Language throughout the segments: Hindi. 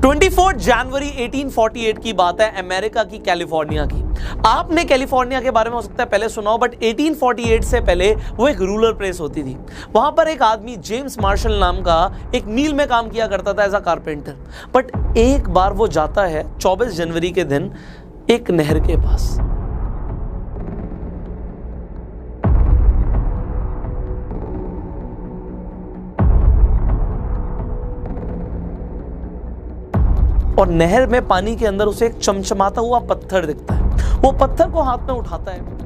24 जनवरी 1848 की बात है, अमेरिका की कैलिफोर्निया की। आपने कैलिफोर्निया के बारे में हो सकता है पहले सुना हो, बट 1848 से पहले वो एक रूरल प्लेस होती थी। वहां पर एक आदमी जेम्स मार्शल नाम का एक मील में काम किया करता था एज अ कारपेंटर। बट एक बार वो जाता है 24 जनवरी के दिन एक नहर के पास। और नहर में पानी के अंदर उसे एक चमचमाता हुआ पत्थर दिखता है। वो पत्थर को हाथ में उठाता है,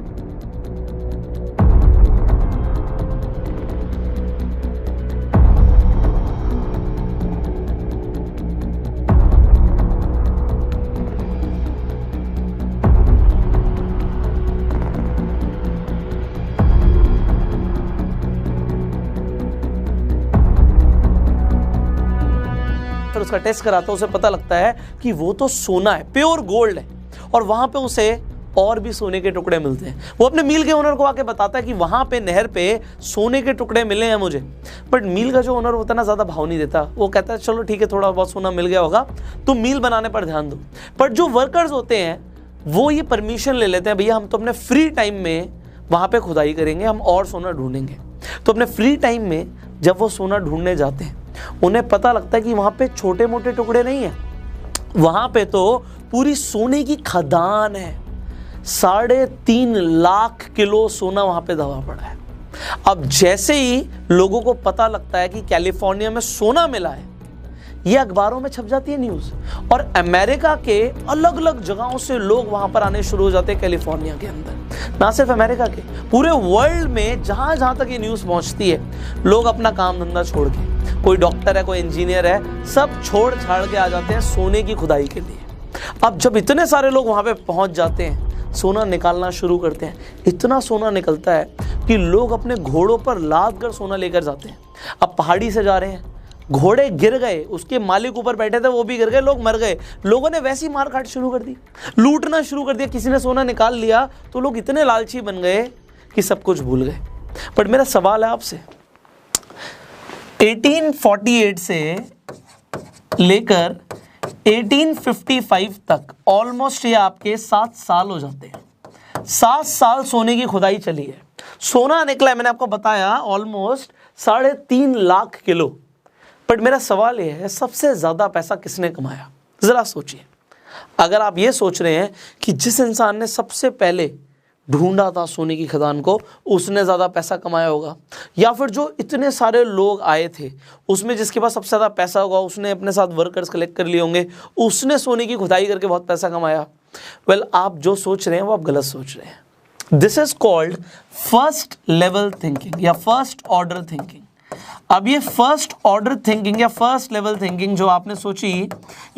फिर उसका टेस्ट कराता है। उसे पता लगता है कि वो तो सोना है, प्योर गोल्ड है। और वहां पे उसे और भी सोने के टुकड़े मिलते हैं। वो अपने मील के ओनर को आके बताता है कि वहां पे नहर पे सोने के टुकड़े मिले हैं मुझे। बट मील का जो ओनर होता है ना, ज्यादा भाव नहीं देता। वो कहता है चलो ठीक है, थोड़ा बहुत सोना मिल गया होगा, तुम मील बनाने पर ध्यान दो। बट जो वर्कर्स होते हैं वो ये परमिशन ले लेते हैं, भैया हम तो अपने फ्री टाइम में वहां पे खुदाई करेंगे, हम और सोना ढूंढेंगे। तो अपने फ्री टाइम में जब वो सोना ढूंढने जाते हैं, उन्हें पता लगता है कि वहां पे छोटे मोटे टुकड़े नहीं है, वहां पे तो पूरी सोने की खदान है। 3.5 लाख किलो सोना वहां पे दबा पड़ा है। अब जैसे ही लोगों को पता लगता है कि कैलिफोर्निया में सोना मिला है, ये अखबारों में छप जाती है न्यूज। और अमेरिका के अलग अलग जगहों से लोग वहां पर आने शुरू हो जाते हैं कैलिफोर्निया के अंदर। ना सिर्फ अमेरिका के, पूरे वर्ल्ड में जहां जहां तक ये न्यूज पहुंचती है, लोग अपना काम धंधा छोड़ के, कोई डॉक्टर है, कोई इंजीनियर है, सब छोड़ छाड़ के आ जाते हैं सोने की खुदाई के लिए। अब जब इतने सारे लोग वहां पे पहुंच जाते हैं, सोना निकालना शुरू करते हैं। इतना सोना निकलता है कि लोग अपने घोड़ों पर लाद कर सोना लेकर जाते हैं। अब पहाड़ी से जा रहे हैं, घोड़े गिर गए, उसके मालिक ऊपर बैठे थे वो भी गिर गए, लोग मर गए। लोगों ने वैसी मार काट शुरू कर दी, लूटना शुरू कर दिया। किसी ने सोना निकाल लिया तो लोग इतने लालची बन गए कि सब कुछ भूल गए। बट मेरा सवाल है आपसे, 1848 से लेकर 1855 तक ऑलमोस्ट ये आपके 7 साल हो जाते हैं। 7 साल सोने की खुदाई चली है, सोना निकला है, मैंने आपको बताया ऑलमोस्ट 3.5 लाख किलो। बट मेरा सवाल यह है, सबसे ज्यादा पैसा किसने कमाया? जरा सोचिए। अगर आप ये सोच रहे हैं कि जिस इंसान ने सबसे पहले ढूंढा था सोने की खदान को, उसने ज़्यादा पैसा कमाया होगा, या फिर जो इतने सारे लोग आए थे उसमें जिसके पास सबसे ज़्यादा पैसा होगा, उसने अपने साथ वर्कर्स कलेक्ट कर लिए होंगे, उसने सोने की खुदाई करके बहुत पैसा कमाया। वेल, आप जो सोच रहे हैं वो आप गलत सोच रहे हैं। This is called first level thinking या फर्स्ट ऑर्डर थिंकिंग। अब ये फर्स्ट ऑर्डर थिंकिंग या फर्स्ट लेवल थिंकिंग जो आपने सोची,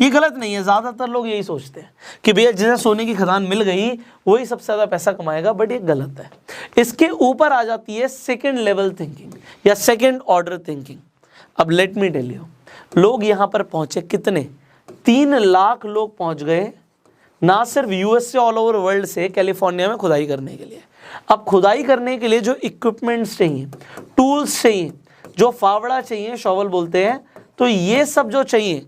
ये गलत नहीं है। ज़्यादातर लोग यही सोचते हैं कि भैया जिसे सोने की खदान मिल गई वही सबसे ज़्यादा पैसा कमाएगा, बट ये गलत है। इसके ऊपर आ जाती है सेकंड लेवल थिंकिंग या सेकंड ऑर्डर थिंकिंग। अब लेट मी टेल यू, लोग यहाँ पर पहुँचे कितने? 3 लाख लोग पहुँच गए, ना सिर्फ यूएस से, ऑल ओवर वर्ल्ड से कैलिफोर्निया में खुदाई करने के लिए। अब खुदाई करने के लिए जो इक्विपमेंट्स चाहिए, टूल्स चाहिए, जो फावड़ा चाहिए, शॉवल बोलते हैं, तो ये सब जो चाहिए,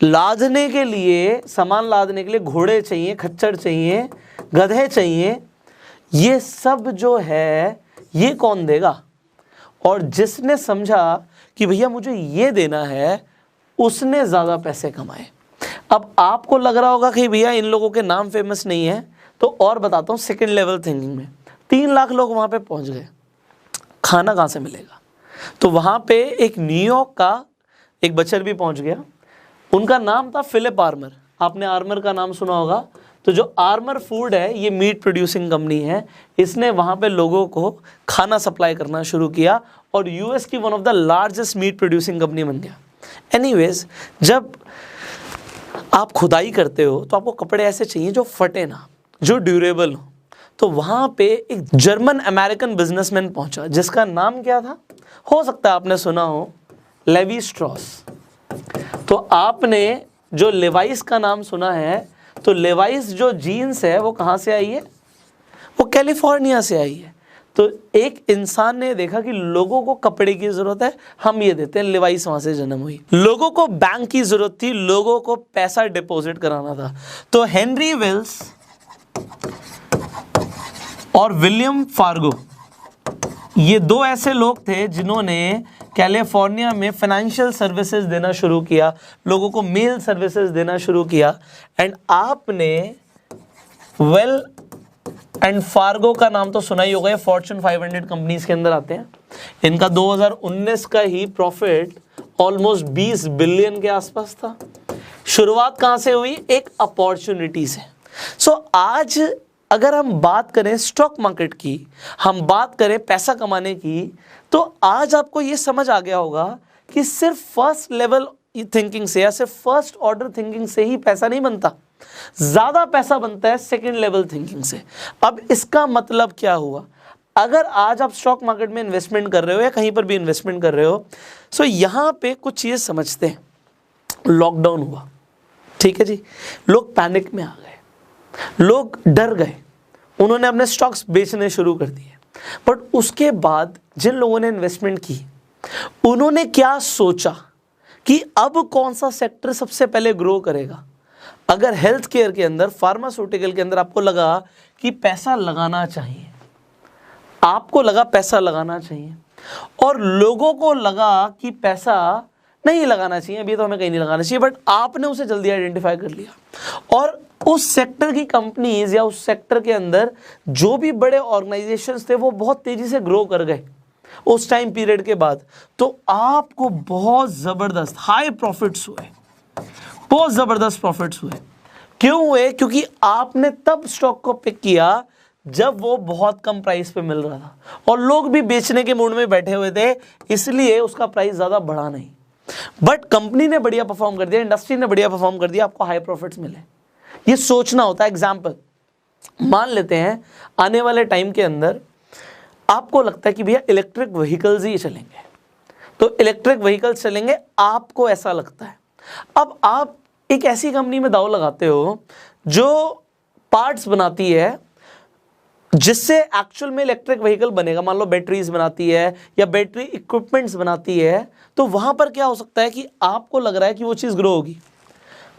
लादने के लिए, सामान लादने के लिए घोड़े चाहिए, खच्चर चाहिए, गधे चाहिए, ये सब जो है ये कौन देगा? और जिसने समझा कि भैया मुझे ये देना है, उसने ज़्यादा पैसे कमाए। अब आपको लग रहा होगा कि भैया इन लोगों के नाम फेमस नहीं है, तो और बताता हूँ। सेकेंड लेवल थिंकिंग में 3 लाख लोग वहाँ पे पहुँच गए, खाना कहाँ से मिलेगा? तो वहाँ पे एक न्यूयॉर्क का एक बचर भी पहुँच गया, उनका नाम था फिलिप आर्मर। आपने आर्मर का नाम सुना होगा। तो जो आर्मर फूड है, ये मीट प्रोड्यूसिंग कंपनी है, इसने वहाँ पे लोगों को खाना सप्लाई करना शुरू किया और यूएस की one of the largest meet producing company बन गया। एनीवेज, जब आप खुदाई करते हो तो आपको कपड़े ऐसे चाहिए जो फटे ना, जो ड्यूरेबल हो। तो वहाँ पे एक जर्मन अमेरिकन बिजनेसमैन पहुँचा, जिसका नाम क्या था? हो सकता है आपने सुना हो, लेवी स्ट्रॉस। तो आपने जो लेवाइस का नाम सुना है, तो लेवाइस जो जीन्स है वो कहाँ से आई है? वो कैलिफोर्निया से आई है। तो एक इंसान ने देखा कि लोगों को कपड़े की जरूरत है, हम ये देते हैं, लिवाइस वहां से जन्म हुई। लोगों को बैंक की जरूरत थी, लोगों को पैसा डिपॉजिट कराना था, तो हेनरी वेल्स और विलियम फार्गो, ये दो ऐसे लोग थे जिन्होंने कैलिफोर्निया में फाइनेंशियल सर्विसेज देना शुरू किया, लोगों को मेल सर्विसेज देना शुरू किया। एंड आपने वेल एंड फार्गो का नाम तो सुना ही होगा, ये फॉर्च्यून 500 कंपनीज के अंदर आते हैं। इनका 2019 का ही प्रॉफिट ऑलमोस्ट 20 बिलियन के आसपास था। शुरुआत कहां से हुई? एक अपॉर्चुनिटी से। सो आज अगर हम बात करें स्टॉक मार्केट की, हम बात करें पैसा कमाने की, तो आज आपको ये समझ आ गया होगा कि सिर्फ फर्स्ट लेवल थिंकिंग से या सिर्फ फर्स्ट ऑर्डर थिंकिंग से ही पैसा नहीं बनता, ज्यादा पैसा बनता है सेकंड लेवल थिंकिंग से। अब इसका मतलब क्या हुआ? अगर आज आप स्टॉक मार्केट में इन्वेस्टमेंट कर रहे हो या कहीं पर भी इन्वेस्टमेंट कर रहे हो, सो यहां पे कुछ चीज समझते हैं। लॉकडाउन हुआ, ठीक है जी, लोग पैनिक में आ गए, लोग डर गए, उन्होंने अपने स्टॉक्स बेचने शुरू कर दिए। बट उसके बाद जिन लोगों ने इन्वेस्टमेंट की, उन्होंने क्या सोचा कि अब कौन सा सेक्टर सबसे पहले ग्रो करेगा। अगर हेल्थ केयर के अंदर, फार्मास्यूटिकल के अंदर आपको लगा कि पैसा लगाना चाहिए, आपको लगा पैसा लगाना चाहिए, और लोगों को लगा कि पैसा नहीं लगाना चाहिए, अभी तो हमें कहीं नहीं लगाना चाहिए, बट आपने उसे जल्दी आइडेंटिफाई कर लिया और उस सेक्टर की कंपनीज या उस सेक्टर के अंदर जो भी बड़े ऑर्गेनाइजेशंस थे वो बहुत तेजी से ग्रो कर गए उस टाइम पीरियड के बाद, तो आपको बहुत जबरदस्त हाई प्रॉफिट्स हुए, बहुत जबरदस्त प्रॉफिट्स हुए। क्यों हुए? क्योंकि आपने तब स्टॉक को पिक किया जब वो बहुत कम प्राइस पे मिल रहा था और लोग भी बेचने के मूड में बैठे हुए थे, इसलिए उसका प्राइस ज्यादा बढ़ा नहीं। बट कंपनी ने बढ़िया परफॉर्म कर दिया, इंडस्ट्री ने बढ़िया परफॉर्म कर दिया, आपको हाई प्रॉफिट्स मिले। ये सोचना होता है। एग्जाम्पल मान लेते हैं आने वाले टाइम के अंदर आपको लगता है कि भैया इलेक्ट्रिक व्हीकल्स ही चलेंगे, तो इलेक्ट्रिक व्हीकल्स चलेंगे, आपको ऐसा लगता है। अब आप एक ऐसी कंपनी में दांव लगाते हो जो पार्ट्स बनाती है जिससे एक्चुअल में इलेक्ट्रिक व्हीकल बनेगा, मान लो बैटरीज बनाती है या बैटरी इक्विपमेंट्स बनाती है, तो वहां पर क्या हो सकता है कि आपको लग रहा है कि वो चीज ग्रो होगी,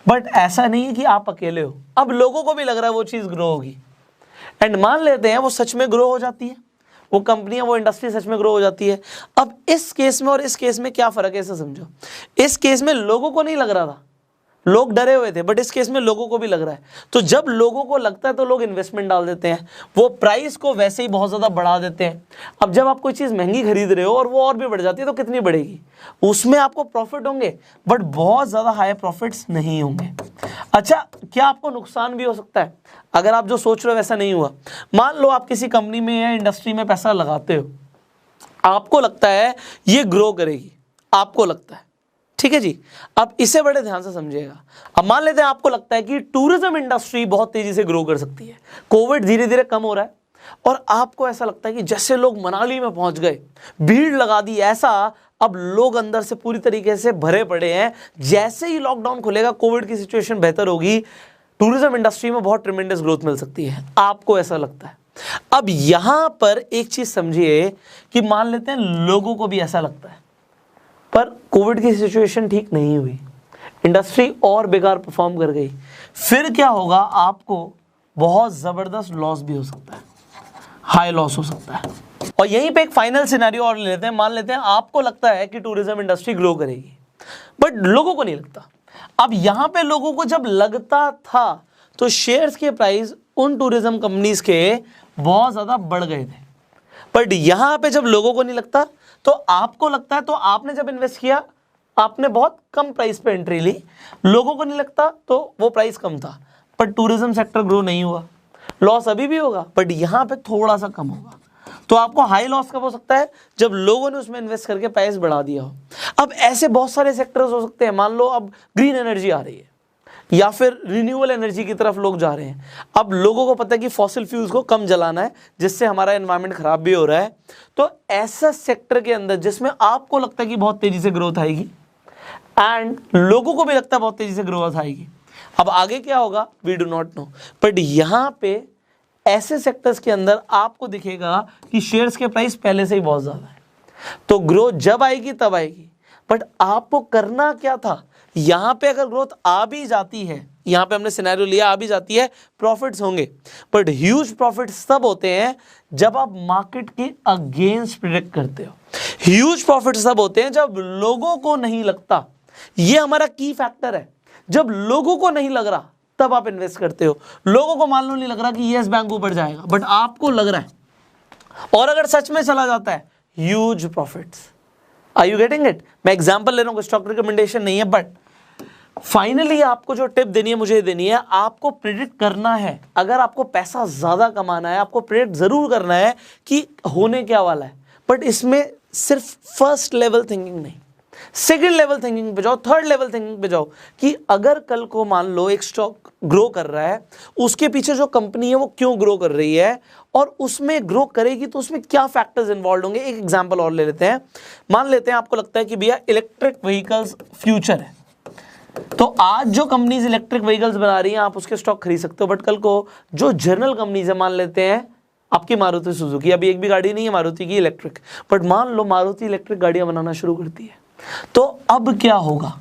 बट ऐसा नहीं है कि आप अकेले हो, अब लोगों को भी लग रहा है वो चीज ग्रो होगी। एंड मान लेते हैं वो सच में ग्रो हो जाती है, वो कंपनियां, वो इंडस्ट्री सच में ग्रो हो जाती है। अब इस केस में और इस केस में क्या फर्क है, ऐसा समझो। इस केस में लोगों को नहीं लग रहा था, लोग डरे हुए थे, बट इस केस में लोगों को भी लग रहा है। तो जब लोगों को लगता है तो लोग इन्वेस्टमेंट डाल देते हैं, वो प्राइस को वैसे ही बहुत ज्यादा बढ़ा देते हैं। अब जब आप कोई चीज महंगी खरीद रहे हो और वो और भी बढ़ जाती है तो कितनी बढ़ेगी, उसमें आपको प्रॉफिट होंगे बट बहुत ज्यादा हाई प्रॉफिट्स नहीं होंगे। अच्छा, क्या आपको नुकसान भी हो सकता है अगर आप जो सोच रहे हो वैसा नहीं हुआ? मान लो आप किसी कंपनी में या इंडस्ट्री में पैसा लगाते हो, आपको लगता है ये ग्रो करेगी, आपको लगता है, ठीक है जी। अब इसे बड़े ध्यान से समझिएगा। अब मान लेते हैं आपको लगता है कि टूरिज्म इंडस्ट्री बहुत तेजी से ग्रो कर सकती है, कोविड धीरे धीरे कम हो रहा है और आपको ऐसा लगता है कि जैसे लोग मनाली में पहुंच गए, भीड़ लगा दी, ऐसा अब लोग अंदर से पूरी तरीके से भरे पड़े हैं, जैसे ही लॉकडाउन खुलेगा, कोविड की सिचुएशन बेहतर होगी, टूरिज्म इंडस्ट्री में बहुत ट्रेमेंडस ग्रोथ मिल सकती है, आपको ऐसा लगता है। अब यहां पर एक चीज समझिए कि मान लेते हैं लोगों को भी ऐसा लगता है, पर कोविड की सिचुएशन ठीक नहीं हुई, इंडस्ट्री और बेकार परफॉर्म कर गई, फिर क्या होगा? आपको बहुत जबरदस्त लॉस भी हो सकता है, हाई लॉस हो सकता है। और यहीं पे एक फाइनल सिनेरियो और ले लेते हैं। मान लेते हैं आपको लगता है कि टूरिज्म इंडस्ट्री ग्रो करेगी, बट लोगों को नहीं लगता। अब यहां पे लोगों को जब लगता था तो शेयर्स के प्राइस उन टूरिज्म कंपनीज के बहुत ज्यादा बढ़ गए थे, बट यहां पे जब लोगों को नहीं लगता तो आपको लगता है, तो आपने जब इन्वेस्ट किया आपने बहुत कम प्राइस पे एंट्री ली, लोगों को नहीं लगता तो वो प्राइस कम था, पर टूरिज्म सेक्टर ग्रो नहीं हुआ, लॉस अभी भी होगा बट यहां पे थोड़ा सा कम होगा। तो आपको हाई लॉस कब हो सकता है? जब लोगों ने उसमें इन्वेस्ट करके प्राइस बढ़ा दिया हो। अब ऐसे बहुत सारे सेक्टर्स हो सकते हैं, मान लो अब ग्रीन एनर्जी आ रही है या फिर रिन्यूएबल एनर्जी की तरफ लोग जा रहे हैं, अब लोगों को पता है कि फॉसिल फ्यूल्स को कम जलाना है जिससे हमारा एनवायरनमेंट खराब भी हो रहा है, तो ऐसा सेक्टर के अंदर जिसमें आपको लगता है कि बहुत तेजी से ग्रोथ आएगी एंड लोगों को भी लगता है बहुत तेजी से ग्रोथ आएगी, अब आगे क्या होगा we do not know, but यहां पे ऐसे सेक्टर्स के अंदर आपको दिखेगा कि शेयर्स के प्राइस पहले से ही बहुत ज्यादा है, तो ग्रोथ जब आएगी तब आएगी। बट आपको करना क्या था, यहां पे अगर ग्रोथ आ भी जाती है, यहां पे हमने सिनेरियो लिया आ भी जाती है, प्रॉफिट्स होंगे, बट ह्यूज प्रॉफिट्स तब होते हैं जब आप मार्केट के अगेंस्ट प्रेडिक्ट करते हो। ह्यूज प्रॉफिट्स तब होते हैं जब लोगों को नहीं लगता, ये हमारा की फैक्टर है, जब लोगों को नहीं लग रहा तब आप इन्वेस्ट करते हो। लोगों को मान लो नहीं लग रहा कि यस बैंक ऊपर जाएगा, बट आपको लग रहा है, और अगर सच में चला जाता है, huge profits. Are you getting it? मैं एग्जांपल ले रहा हूं, स्टॉक रिकमेंडेशन नहीं है, बट फाइनली आपको जो टिप देनी है मुझे देनी है, आपको प्रेडिक्ट करना है। अगर आपको पैसा ज्यादा कमाना है, आपको प्रेडिक्ट जरूर करना है कि होने क्या वाला है, बट इसमें सिर्फ फर्स्ट लेवल थिंकिंग नहीं, सेकेंड लेवल थिंकिंग पे जाओ, थर्ड लेवल थिंकिंग पे जाओ कि अगर कल को मान लो एक स्टॉक ग्रो कर रहा है, उसके पीछे जो कंपनी है वो क्यों ग्रो कर रही है, और उसमें ग्रो करेगी तो उसमें क्या फैक्टर्स इन्वॉल्व होंगे। एक एग्जांपल और ले लेते हैं, मान लेते हैं आपको लगता है कि भैया इलेक्ट्रिक व्हीकल्स फ्यूचर है, तो आज जो कंपनीज इलेक्ट्रिक व्हीकल्स बना रही हैं आप उसके स्टॉक खरीद सकते हो, बट कल को जो जनरल कंपनीज है, मान लेते हैं आपकी मारुति सुजुकी, अभी एक भी गाड़ी नहीं है मारुति की इलेक्ट्रिक, बट मान लो मारुति इलेक्ट्रिक गाड़ियां बनाना शुरू करती है, तो अब क्या होगा,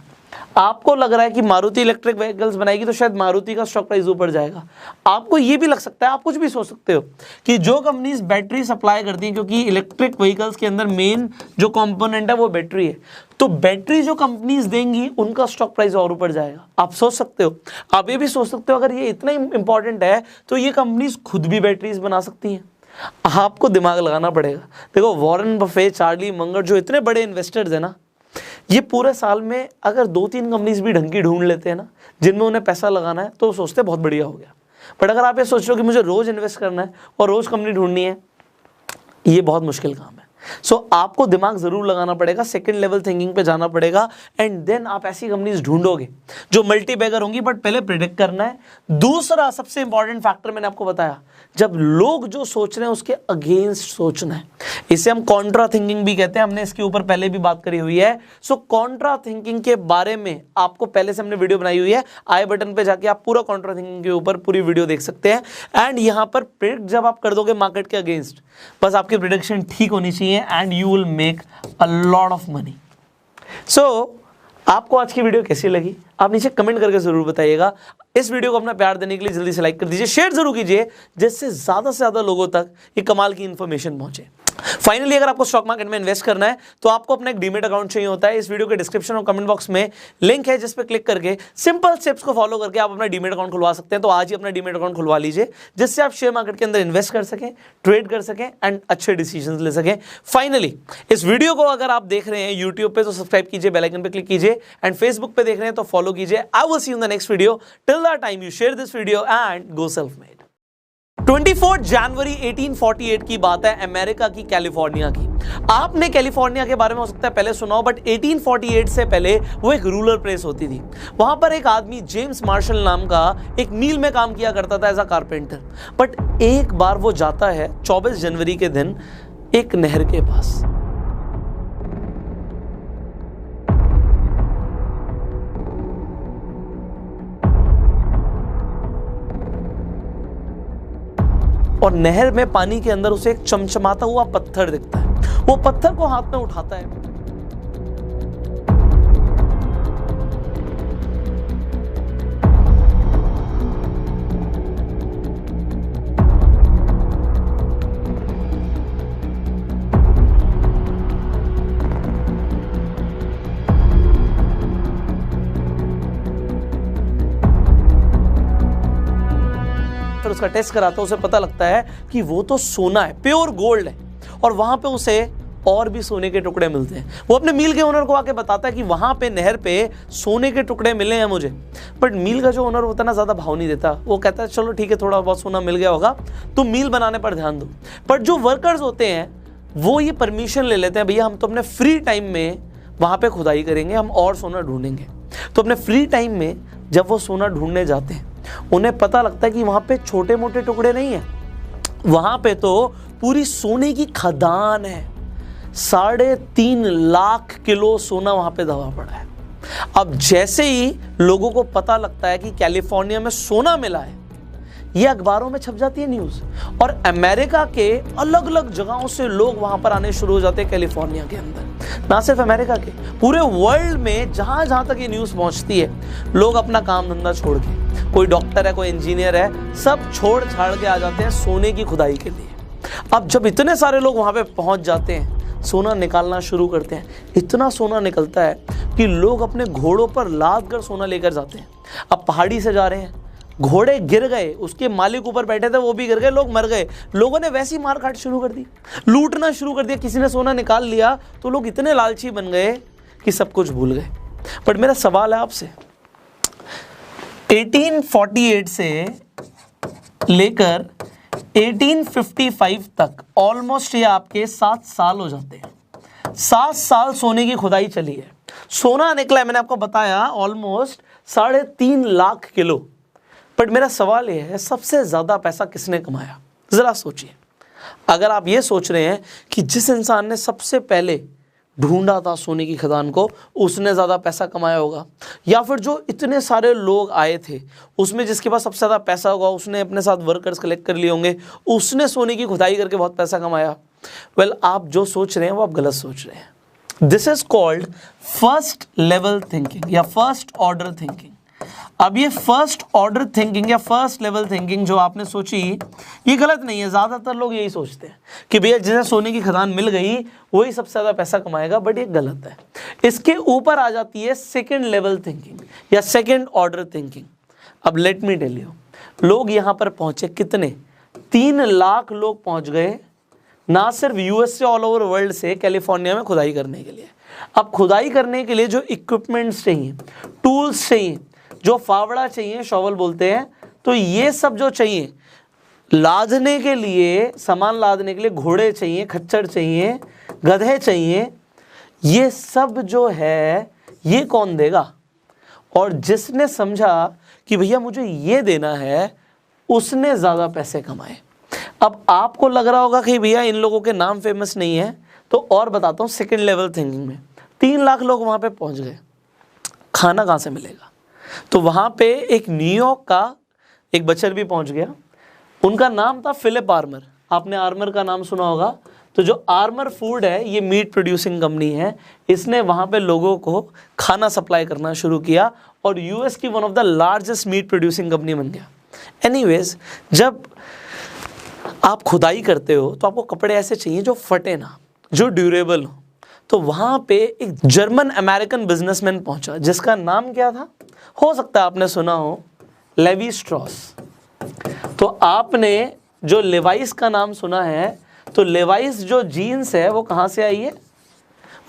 आपको लग रहा है कि मारुति इलेक्ट्रिक व्हीकल्स बनाएगी तो शायद मारुति का स्टॉक प्राइस ऊपर जाएगा। आपको ये भी लग सकता है, आप कुछ भी सोच सकते हो कि जो कंपनीज बैटरी सप्लाई करती हैं, क्योंकि इलेक्ट्रिक व्हीकल्स के अंदर मेन जो कंपोनेंट है वो बैटरी है, तो बैटरी जो कंपनीज देंगी उनका स्टॉक प्राइस और ऊपर जाएगा। आप सोच सकते हो, आप ये भी सोच सकते हो, अगर ये इतना इंपॉर्टेंट है तो ये कंपनीज खुद भी बैटरीज बना सकती हैं। आपको दिमाग लगाना पड़ेगा। देखो वॉरेन बफे, चार्ली मंगर, जो इतने बड़े इन्वेस्टर्स है ना, ये पूरे साल में अगर 2-3 कंपनीज भी ढंग की ढूंढ लेते हैं ना जिनमें उन्हें पैसा लगाना है, तो सोचते बहुत बढ़िया हो गया। बट अगर आप ये सोच रहे हो कि मुझे रोज इन्वेस्ट करना है और रोज कंपनी ढूंढनी है, ये बहुत मुश्किल काम है। सो आपको दिमाग जरूर लगाना पड़ेगा, सेकंड लेवल थिंकिंग पे जाना पड़ेगा, एंड देन आप ऐसी कंपनीज ढूंढोगे जो मल्टी बैगर होंगी, बट पहले प्रेडिक्ट करना है। दूसरा सबसे इंपॉर्टेंट फैक्टर मैंने आपको बताया, जब लोग जो सोच रहे हैं उसके अगेंस्ट सोचना है, इसे हम कॉन्ट्रा थिंकिंग भी कहते हैं, हमने इसके ऊपर पहले भी बात करी हुई है। सो कॉन्ट्रा थिंकिंग के बारे में आपको पहले से हमने वीडियो बनाई हुई है, आई बटन पे जाके आप पूरा कॉन्ट्रा थिंकिंग के ऊपर पूरी वीडियो देख सकते हैं। एंड यहां पर प्रेडिक्ट जब आप कर दोगे मार्केट के अगेंस्ट, बस आपकी प्रेडिक्शन ठीक होनी चाहिए and you will make a lot of money. So आपको आज की वीडियो कैसी लगी आप नीचे कमेंट करके जरूर बताइएगा। इस वीडियो को अपना प्यार देने के लिए जल्दी से लाइक कर दीजिए, शेयर जरूर कीजिए, जिससे ज्यादा से ज्यादा लोगों तक ये कमाल की इंफॉर्मेशन पहुंचे। फाइनली अगर आपको स्टॉक मार्केट में इन्वेस्ट करना है तो आपको अपना एक डीमेट अकाउंट चाहिए होता है। इस वीडियो के डिस्क्रिप्शन और कमेंट बॉक्स में लिंक है, जिस पे क्लिक करके सिंपल स्टेप्स को फॉलो करके आप अपना डीमेट अकाउंट खुलवा सकते हैं। तो आज ही अपना डीमेट अकाउंट खुलवा लीजिए, जिससे आप शेयर मार्केट के अंदर इन्वेस्ट कर सकें, ट्रेड कर सकें एंड अच्छे डिसीजंस ले सकें। फाइनली इस वीडियो को अगर आप देख रहे हैं यूट्यूब पे तो सब्सक्राइब कीजिए, बेल आइकन पे क्लिक कीजिए, एंड फेसबुक पे देख रहे हैं तो फॉलो कीजिए। आई will see you in the next video. Till that time you share this video and go self made. 24 जनवरी 1848 की बात है, अमेरिका की कैलिफोर्निया की। आपने कैलिफोर्निया के बारे में हो सकता है पहले सुना हो, बट 1848 से पहले वो एक रूरल प्लेस होती थी। वहां पर एक आदमी जेम्स मार्शल नाम का एक मील में काम किया करता था एज अ कारपेंटर। बट एक बार वो जाता है 24 जनवरी के दिन एक नहर के पास। और नहर में पानी के अंदर उसे एक चमचमाता हुआ पत्थर दिखता है। वो पत्थर को हाथ में उठाता है, फिर उसका टेस्ट कराता है, उसे पता लगता है कि वो तो सोना है, प्योर गोल्ड है। और वहां पे उसे और भी सोने के टुकड़े मिलते हैं। वो अपने मील के ओनर को आके बताता है कि वहां पे नहर पे सोने के टुकड़े मिले हैं मुझे। बट मील का जो ओनर होता है ना, ज्यादा भाव नहीं देता। वो कहता है चलो ठीक है, थोड़ा बहुत सोना मिल गया होगा, तुम मील बनाने पर ध्यान दो। बट जो वर्कर्स होते हैं वो ये परमिशन ले लेते हैं, भैया हम तो अपने फ्री टाइम में वहां पे खुदाई करेंगे, हम और सोना ढूंढेंगे। तो अपने फ्री टाइम में जब वो सोना ढूंढने जाते हैं, उन्हें पता लगता है कि वहां पे छोटे मोटे टुकड़े नहीं है, वहां पे तो पूरी सोने की खदान है। 3.5 लाख किलो सोना वहां पे दबा पड़ा है। अब जैसे ही लोगों को पता लगता है कि कैलिफोर्निया में सोना मिला है, ये अखबारों में छप जाती है न्यूज़, और अमेरिका के अलग अलग जगहों से लोग वहां पर आने शुरू हो जाते हैं कैलिफोर्निया के अंदर। ना सिर्फ अमेरिका के, पूरे वर्ल्ड में जहां जहां तक ये न्यूज़ पहुंचती है, लोग अपना काम धंधा छोड़ के, कोई डॉक्टर है, कोई इंजीनियर है, सब छोड़ छाड़ के आ जाते हैं सोने की खुदाई के लिए। अब जब इतने सारे लोग वहां पे पहुंच जाते हैं, सोना निकालना शुरू करते हैं। इतना सोना निकलता है कि लोग अपने घोड़ों पर लाद कर सोना लेकर जाते हैं। अब पहाड़ी से जा रहे हैं, घोड़े गिर गए, उसके मालिक ऊपर बैठे थे वो भी गिर गए, लोग मर गए। लोगों ने वैसी मार काट शुरू कर दी, लूटना शुरू कर दिया। किसी ने सोना निकाल लिया तो लोग इतने लालची बन गए कि सब कुछ भूल गए। बट मेरा सवाल है आपसे, 1848 से लेकर 1855 तक ऑलमोस्ट ये आपके 7 साल हो जाते हैं। 7 साल सोने की खुदाई चली है, सोना निकला है, मैंने आपको बताया ऑलमोस्ट 3.5 लाख किलो। बट मेरा सवाल ये है, सबसे ज़्यादा पैसा किसने कमाया? ज़रा सोचिए। अगर आप ये सोच रहे हैं कि जिस इंसान ने सबसे पहले ढूंढा था सोने की खदान को, उसने ज़्यादा पैसा कमाया होगा, या फिर जो इतने सारे लोग आए थे उसमें जिसके पास सबसे ज़्यादा पैसा होगा, उसने अपने साथ वर्कर्स कलेक्ट कर लिए होंगे, उसने सोने की खुदाई करके बहुत पैसा कमाया। वेल, आप जो सोच रहे हैं वो आप गलत सोच रहे हैं। This is called first level thinking या फर्स्ट ऑर्डर थिंकिंग। अब ये फर्स्ट ऑर्डर थिंकिंग या फर्स्ट लेवल थिंकिंग जो आपने सोची, ये गलत नहीं है। ज़्यादातर लोग यही सोचते हैं कि भैया जिसे सोने की खदान मिल गई वही सबसे ज़्यादा पैसा कमाएगा, बट ये गलत है। इसके ऊपर आ जाती है सेकेंड लेवल थिंकिंग या सेकेंड ऑर्डर थिंकिंग। अब लेट मी टेल यू, लोग यहाँ पर पहुँचे कितने? 3 लाख लोग पहुँच गए, ना सिर्फ यूएस से, ऑल ओवर वर्ल्ड से कैलिफोर्निया में खुदाई करने के लिए। अब खुदाई करने के लिए जो इक्विपमेंट्स चाहिए, टूल्स चाहिए, जो फावड़ा चाहिए, शॉवल बोलते हैं, तो ये सब जो चाहिए, लादने के लिए, सामान लादने के लिए घोड़े चाहिए, खच्चर चाहिए, गधे चाहिए, ये सब जो है ये कौन देगा? और जिसने समझा कि भैया मुझे ये देना है, उसने ज़्यादा पैसे कमाए। अब आपको लग रहा होगा कि भैया इन लोगों के नाम फेमस नहीं है, तो और बताता हूँ। सेकेंड लेवल थिंकिंग में 3 लाख लोग वहाँ पे पहुँच गए, खाना कहाँ से मिलेगा? तो वहाँ पे एक न्यूयॉर्क का एक बचर भी पहुँच गया, उनका नाम था फिलिप आर्मर। आपने आर्मर का नाम सुना होगा। तो जो आर्मर फूड है, ये मीट प्रोड्यूसिंग कंपनी है, इसने वहाँ पे लोगों को खाना सप्लाई करना शुरू किया और यूएस की one of the largest meet producing company बन गया। एनीवेज, जब आप खुदाई करते हो तो आपको कपड़े ऐसे चाहिए जो फटे ना, जो ड्यूरेबल हो। तो वहाँ पे एक जर्मन अमेरिकन बिजनेसमैन पहुँचा, जिसका नाम क्या था? हो सकता है आपने सुना हो, लेवी स्ट्रॉस। तो आपने जो लेवाइस का नाम सुना है, तो लेवाइस जो जीन्स है वो कहाँ से आई है?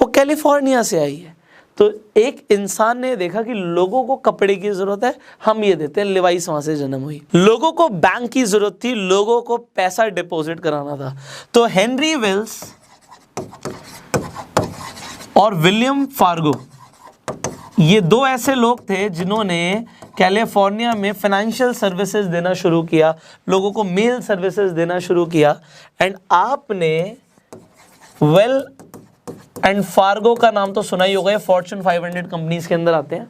वो कैलिफोर्निया से आई है। तो एक इंसान ने देखा कि लोगों को कपड़े की ज़रूरत है, हम ये देते हैं, लेवाइस वहाँ से जन्म हुई। लोगों को बैंक की ज़रूरत थी, लोगों को पैसा डिपॉजिट कराना था। तो हेनरी वेल्स और विलियम फार्गो, ये 2 ऐसे लोग थे जिन्होंने कैलिफोर्निया में फाइनेंशियल सर्विसेज देना शुरू किया, लोगों को मेल सर्विसेज देना शुरू किया। एंड आपने वेल एंड फार्गो का नाम तो सुना ही होगा, ये फॉर्च्यून 500 कंपनीज के अंदर आते हैं।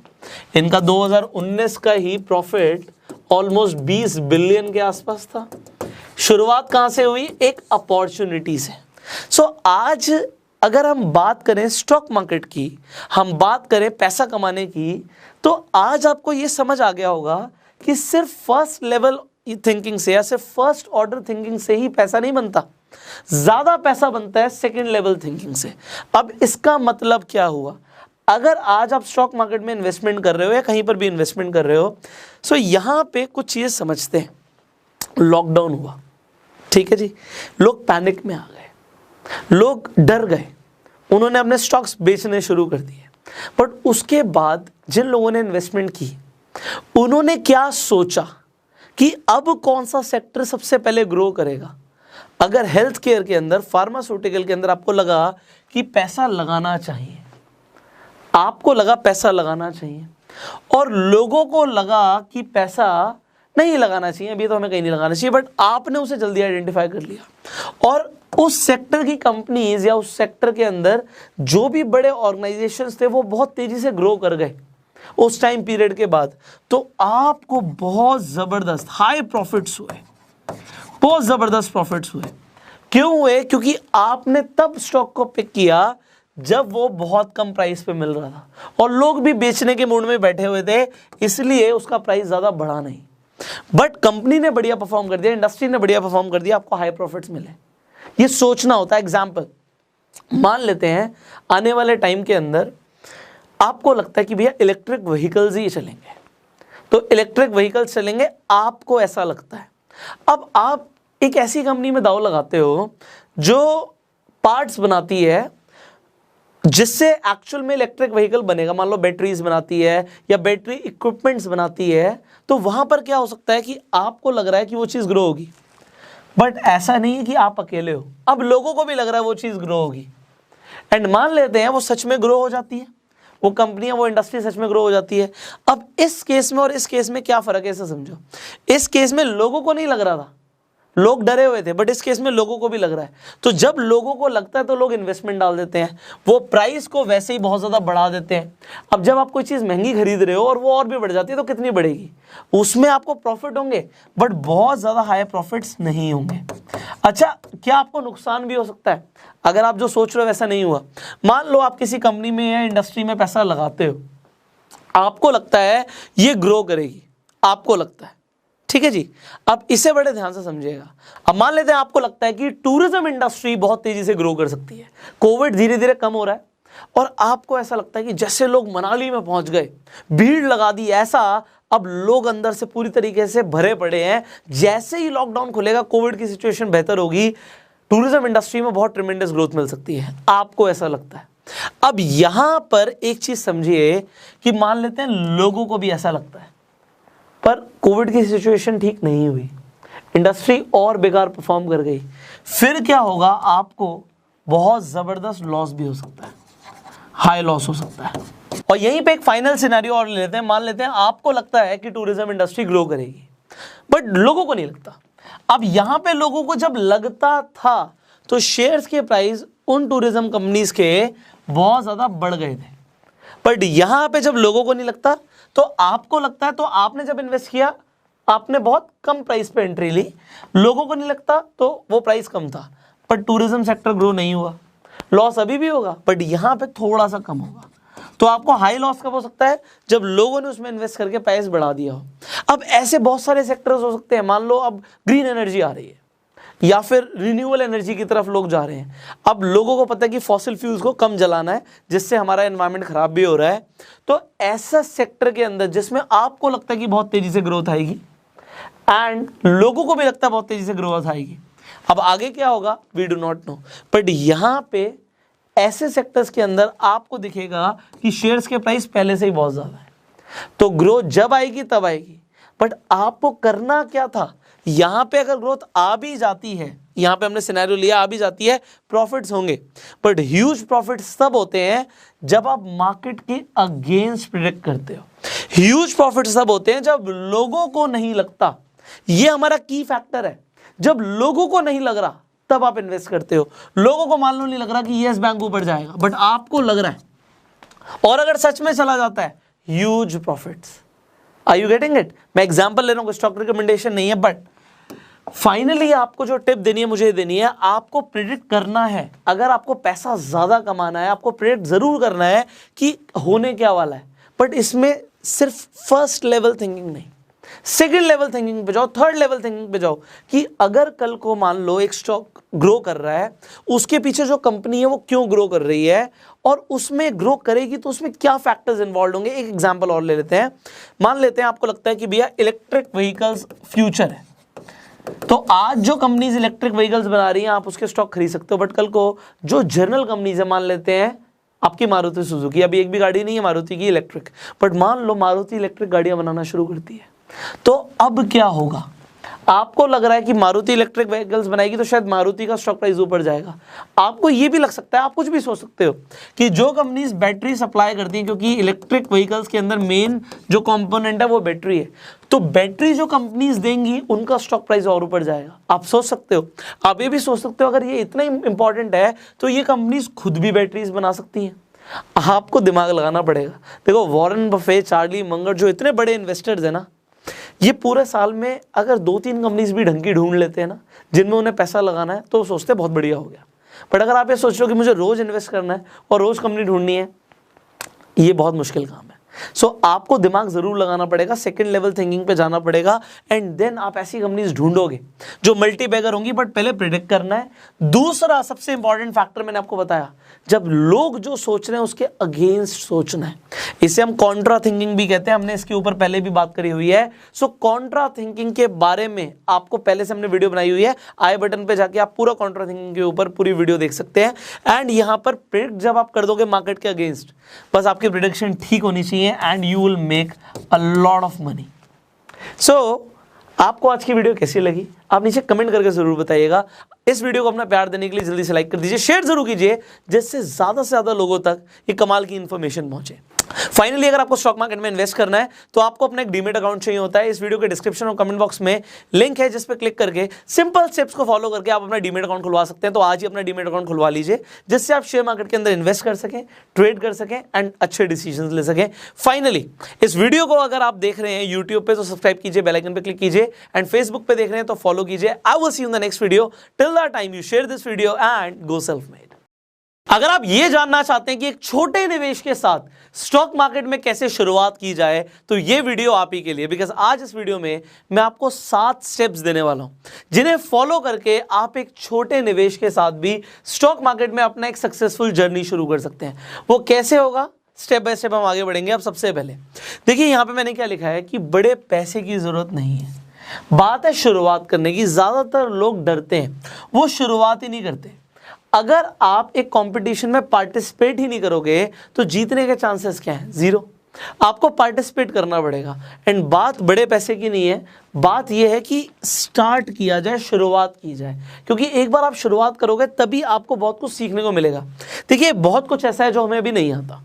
इनका 2019 का ही प्रॉफिट ऑलमोस्ट 20 बिलियन के आसपास था। शुरुआत कहाँ से हुई? एक अपॉर्चुनिटी से। सो आज अगर हम बात करें स्टॉक मार्केट की, हम बात करें पैसा कमाने की, तो आज आपको ये समझ आ गया होगा कि सिर्फ फर्स्ट लेवल थिंकिंग से या सिर्फ फर्स्ट ऑर्डर थिंकिंग से ही पैसा नहीं बनता, ज़्यादा पैसा बनता है सेकेंड लेवल थिंकिंग से। अब इसका मतलब क्या हुआ? अगर आज आप स्टॉक मार्केट में इन्वेस्टमेंट कर रहे हो या कहीं पर भी इन्वेस्टमेंट कर रहे हो, सो यहाँ पे कुछ चीज़ समझते हैं। लॉकडाउन हुआ, ठीक है जी, लोग पैनिक में आ गए, लोग डर गए, उन्होंने अपने स्टॉक्स बेचने शुरू कर दिए। बट उसके बाद जिन लोगों ने इन्वेस्टमेंट की, उन्होंने क्या सोचा कि अब कौन सा सेक्टर सबसे पहले ग्रो करेगा? अगर हेल्थ केयर के अंदर, फार्मास्यूटिकल के अंदर आपको लगा कि पैसा लगाना चाहिए, आपको लगा पैसा लगाना चाहिए, और लोगों को लगा कि पैसा नहीं लगाना चाहिए, अभी तो हमें कहीं नहीं लगाना चाहिए, बट आपने उसे जल्दी आइडेंटिफाई कर लिया और उस सेक्टर की कंपनीज या उस सेक्टर के अंदर जो भी बड़े ऑर्गेनाइजेशंस थे वो बहुत तेजी से ग्रो कर गए। उस टाइम पीरियड के बाद, तो आपको बहुत ज़बरदस्त हाई प्रॉफिट्स हुए, बहुत ज़बरदस्त प्रॉफिट्स हुए। क्यों हुए? क्योंकि आपने तब स्टॉक को पिक किया जब वो बहुत कम प्राइस पे मिल रहा था और लोग भी बेचने के मूड में बैठे हुए थे, इसलिए उसका प्राइस ज़्यादा बढ़ा नहीं। बट कंपनी ने बढ़िया परफॉर्म कर दिया, इंडस्ट्री ने बढ़िया परफॉर्म कर दिया, आपको हाई प्रॉफिट्स मिले। ये सोचना होता है। एग्जाम्पल मान लेते हैं आने वाले टाइम के अंदर आपको लगता है कि भैया इलेक्ट्रिक व्हीकल्स ही चलेंगे, तो इलेक्ट्रिक व्हीकल्स चलेंगे, आपको ऐसा लगता है। अब आप एक ऐसी कंपनी में दांव लगाते हो जो पार्ट्स बनाती है जिससे एक्चुअल में इलेक्ट्रिक व्हीकल बनेगा। मान लो बैटरीज बनाती है या बैटरी इक्विपमेंट्स बनाती है, तो वहां पर क्या हो सकता है कि आपको लग रहा है कि वो चीज़ ग्रो होगी, बट ऐसा नहीं है कि आप अकेले हो। अब लोगों को भी लग रहा है वो चीज़ ग्रो होगी, एंड मान लेते हैं वो सच में ग्रो हो जाती है, वो कंपनियां, वो इंडस्ट्री सच में ग्रो हो जाती है। अब इस केस में और इस केस में क्या फ़र्क है, ऐसा समझो। इस केस में लोगों को नहीं लग रहा था, लोग डरे हुए थे, बट इस केस में लोगों को भी लग रहा है। तो जब लोगों को लगता है तो लोग इन्वेस्टमेंट डाल देते हैं, वो प्राइस को वैसे ही बहुत ज़्यादा बढ़ा देते हैं। अब जब आप कोई चीज़ महंगी खरीद रहे हो और वो और भी बढ़ जाती है तो कितनी बढ़ेगी, उसमें आपको प्रॉफिट होंगे, बट बहुत ज़्यादा हाई प्रॉफिट्स नहीं होंगे। अच्छा, क्या आपको नुकसान भी हो सकता है अगर आप जो सोच रहे हो वैसा नहीं हुआ? मान लो आप किसी कंपनी में या इंडस्ट्री में पैसा लगाते हो, आपको लगता है ये ग्रो करेगी, आपको लगता है, ठीक है जी। अब इसे बड़े ध्यान से समझिएगा। अब मान लेते हैं आपको लगता है कि टूरिज्म इंडस्ट्री बहुत तेजी से ग्रो कर सकती है, कोविड धीरे धीरे कम हो रहा है और आपको ऐसा लगता है कि जैसे लोग मनाली में पहुंच गए, भीड़ लगा दी, ऐसा अब लोग अंदर से पूरी तरीके से भरे पड़े हैं, जैसे ही लॉकडाउन खुलेगा, कोविड की सिचुएशन बेहतर होगी, टूरिज्म इंडस्ट्री में बहुत ट्रेमेंडस ग्रोथ मिल सकती है, आपको ऐसा लगता है। अब यहां पर एक चीज समझिए कि मान लेते हैं लोगों को भी ऐसा लगता है, पर कोविड की सिचुएशन ठीक नहीं हुई, इंडस्ट्री और बेकार परफॉर्म कर गई, फिर क्या होगा? आपको बहुत ज़बरदस्त लॉस भी हो सकता है, हाई लॉस हो सकता है। और यहीं पे एक फाइनल सिनेरियो और ले लेते हैं। मान लेते हैं आपको लगता है कि टूरिज्म इंडस्ट्री ग्रो करेगी, बट लोगों को नहीं लगता। अब यहाँ पे लोगों को जब लगता था तो शेयर्स के प्राइस उन टूरिज्म कंपनीज के बहुत ज़्यादा बढ़ गए थे, बट यहाँ पे जब लोगों को नहीं लगता तो आपको लगता है, तो आपने जब इन्वेस्ट किया आपने बहुत कम प्राइस पे एंट्री ली, लोगों को नहीं लगता तो वो प्राइस कम था, पर टूरिज्म सेक्टर ग्रो नहीं हुआ, लॉस अभी भी होगा, बट यहाँ पे थोड़ा सा कम होगा। तो आपको हाई लॉस कब हो सकता है? जब लोगों ने उसमें इन्वेस्ट करके प्राइस बढ़ा दिया हो। अब ऐसे बहुत सारे सेक्टर्स हो सकते हैं, मान लो अब ग्रीन एनर्जी आ रही है या फिर रिन्यूएबल एनर्जी की तरफ लोग जा रहे हैं। अब लोगों को पता है कि फॉसिल फ्यूल्स को कम जलाना है, जिससे हमारा एनवायरनमेंट खराब भी हो रहा है। तो ऐसा सेक्टर के अंदर जिसमें आपको लगता है कि बहुत तेजी से ग्रोथ आएगी एंड लोगों को भी लगता है बहुत तेजी से ग्रोथ आएगी, अब आगे क्या होगा we do not know, but यहाँ पे ऐसे सेक्टर्स के अंदर आपको दिखेगा कि शेयर्स के प्राइस पहले से ही बहुत ज़्यादा है, तो ग्रोथ जब आएगी तब आएगी। बट आपको करना क्या था? यहाँ पे अगर ग्रोथ आ भी जाती है, यहाँ पे हमने सिनेरियो लिया आ भी जाती है, प्रॉफिट्स होंगे, बट ह्यूज प्रॉफिट्स तब होते हैं जब आप मार्केट के अगेंस्ट प्रेडिक्ट करते हो। ह्यूज प्रॉफिट्स तब होते हैं जब लोगों को नहीं लगता, ये हमारा की फैक्टर है। जब लोगों को नहीं लग रहा तब आप इन्वेस्ट करते हो। लोगों को मान लो नहीं लग रहा कि यस बैंक ऊपर जाएगा, बट आपको लग रहा है, और अगर सच में चला जाता है, huge profits. Are you getting it? मैं एग्जांपल ले रहा हूं, स्टॉक रिकमेंडेशन नहीं है, बट फाइनली आपको जो टिप देनी है मुझे देनी है, आपको प्रेडिक्ट करना है। अगर आपको पैसा ज्यादा कमाना है, आपको प्रेडिक्ट जरूर करना है कि होने क्या वाला है, बट इसमें सिर्फ फर्स्ट लेवल थिंकिंग नहीं, सेकेंड लेवल थिंकिंग पे जाओ, थर्ड लेवल थिंकिंग पे जाओ कि अगर कल को मान लो एक स्टॉक ग्रो कर रहा है, उसके पीछे जो कंपनी है वो क्यों ग्रो कर रही है और उसमें ग्रो करेगी तो उसमें क्या फैक्टर्स इन्वॉल्व होंगे। एक एग्जांपल और ले लेते हैं। मान लेते हैं आपको लगता है कि भैया इलेक्ट्रिक व्हीकल्स फ्यूचर है, तो आज जो कंपनीज इलेक्ट्रिक व्हीकल्स बना रही हैं आप उसके स्टॉक खरीद सकते हो, बट कल को जो जनरल कंपनीज है, मान लेते हैं आपकी मारुति सुजुकी, अभी एक भी गाड़ी नहीं है मारुति की इलेक्ट्रिक, बट मान लो मारुति इलेक्ट्रिक गाड़ियां बनाना शुरू करती है, तो अब क्या होगा? आपको लग रहा है कि मारुति इलेक्ट्रिक व्हीकल्स बनाएगी तो शायद मारुति का स्टॉक प्राइस ऊपर जाएगा। आपको ये भी लग सकता है, आप कुछ भी सोच सकते हो कि जो कंपनीज बैटरी सप्लाई करती हैं, क्योंकि इलेक्ट्रिक व्हीकल्स के अंदर मेन जो कंपोनेंट है वो बैटरी है, तो बैटरी जो कंपनीज देंगी उनका स्टॉक प्राइस और ऊपर जाएगा। आप सोच सकते हो। आप ये भी सोच सकते हो अगर ये इतना इंपॉर्टेंट है तो ये कंपनीज खुद भी बैटरीज बना सकती हैं, आपको दिमाग लगाना पड़ेगा। देखो वॉरेन बफे, चार्ली मंगर, जो इतने बड़े इन्वेस्टर्स हैं ना, ये पूरे साल में अगर 2-3 कंपनीज भी ढंग की ढूंढ लेते हैं ना जिनमें उन्हें पैसा लगाना है, तो सोचते बहुत बढ़िया हो गया। बट अगर आप ये सोच रहे हो कि मुझे रोज इन्वेस्ट करना है और रोज कंपनी ढूंढनी है, ये बहुत मुश्किल काम है। सो आपको दिमाग जरूर लगाना पड़ेगा, सेकंड लेवल थिंकिंग पे जाना पड़ेगा, एंड देन आप ऐसी कंपनीज ढूंढोगे जो मल्टी बैगर होंगी। बट पहले प्रिडिक्ट करना है। दूसरा सबसे इंपॉर्टेंट फैक्टर मैंने आपको बताया, जब लोग जो सोच रहे हैं उसके अगेंस्ट सोचना है। इसे हम कॉन्ट्रा थिंकिंग भी कहते हैं, हमने इसके ऊपर पहले भी बात करी हुई है। सो कॉन्ट्रा थिंकिंग के बारे में आपको पहले से हमने वीडियो बनाई हुई है, आई बटन पे जाके आप पूरा कॉन्ट्रा थिंकिंग के ऊपर पूरी वीडियो देख सकते हैं। एंड यहां पर प्रिडिक्ट जब आप कर दोगे मार्केट के अगेंस्ट, बस आपकी प्रिडिक्शन ठीक होनी चाहिए and you will make a lot of money. So आपको आज की वीडियो कैसी लगी आप नीचे कमेंट करके जरूर बताइएगा। इस वीडियो को अपना प्यार देने के लिए जल्दी से लाइक कर दीजिए, शेयर जरूर कीजिए, जिससे ज्यादा से ज्यादा लोगों तक ये कमाल की इंफॉर्मेशन पहुंचे। फाइनली अगर आपको स्टॉक मार्केट में इन्वेस्ट करना है तो आपको अपना एक डीमेट अकाउंट चाहिए होता है। इस वीडियो के डिस्क्रिप्शन और कमेंट बॉक्स में लिंक है, जिस पे क्लिक करके सिंपल स्टेप्स को फॉलो करके आप अपना डीमेट अकाउंट खुलवा सकते हैं। तो आज ही अपना डीमेट अकाउंट खुलवा लीजिए, जिससे आप शेयर मार्केट के अंदर इन्वेस्ट कर सकें, ट्रेड कर सकें एंड अच्छे डिसीजंस ले सकें। फाइनली इस वीडियो को अगर आप देख रहे हैं यूट्यूब पे तो सब्सक्राइब कीजिए, बेल आइकन पे क्लिक कीजिए, एंड फेसबुक पे देख रहे हैं तो फॉलो कीजिए। आई will see you in the next video. Till that time you share this video and go self made. अगर आप ये जानना चाहते हैं कि एक छोटे निवेश के साथ स्टॉक मार्केट में कैसे शुरुआत की जाए, तो ये वीडियो आप ही के लिए, बिकॉज आज इस वीडियो में मैं आपको 7 स्टेप्स देने वाला हूं, जिन्हें फॉलो करके आप एक छोटे निवेश के साथ भी स्टॉक मार्केट में अपना एक सक्सेसफुल जर्नी शुरू कर सकते हैं। वो कैसे होगा, स्टेप बाय स्टेप हम आगे बढ़ेंगे। अब सबसे पहले देखिए यहां पे मैंने क्या लिखा है कि बड़े पैसे की जरूरत नहीं है, बात है शुरुआत करने की। ज्यादातर लोग डरते हैं, वो शुरुआत ही नहीं करते। अगर आप एक कंपटीशन में पार्टिसिपेट ही नहीं करोगे तो जीतने के चांसेस क्या हैं? 0। आपको पार्टिसिपेट करना पड़ेगा। एंड बात बड़े पैसे की नहीं है, बात यह है कि स्टार्ट किया जाए, शुरुआत की जाए, क्योंकि एक बार आप शुरुआत करोगे तभी आपको बहुत कुछ सीखने को मिलेगा। देखिए बहुत कुछ ऐसा है जो हमें अभी नहीं आता,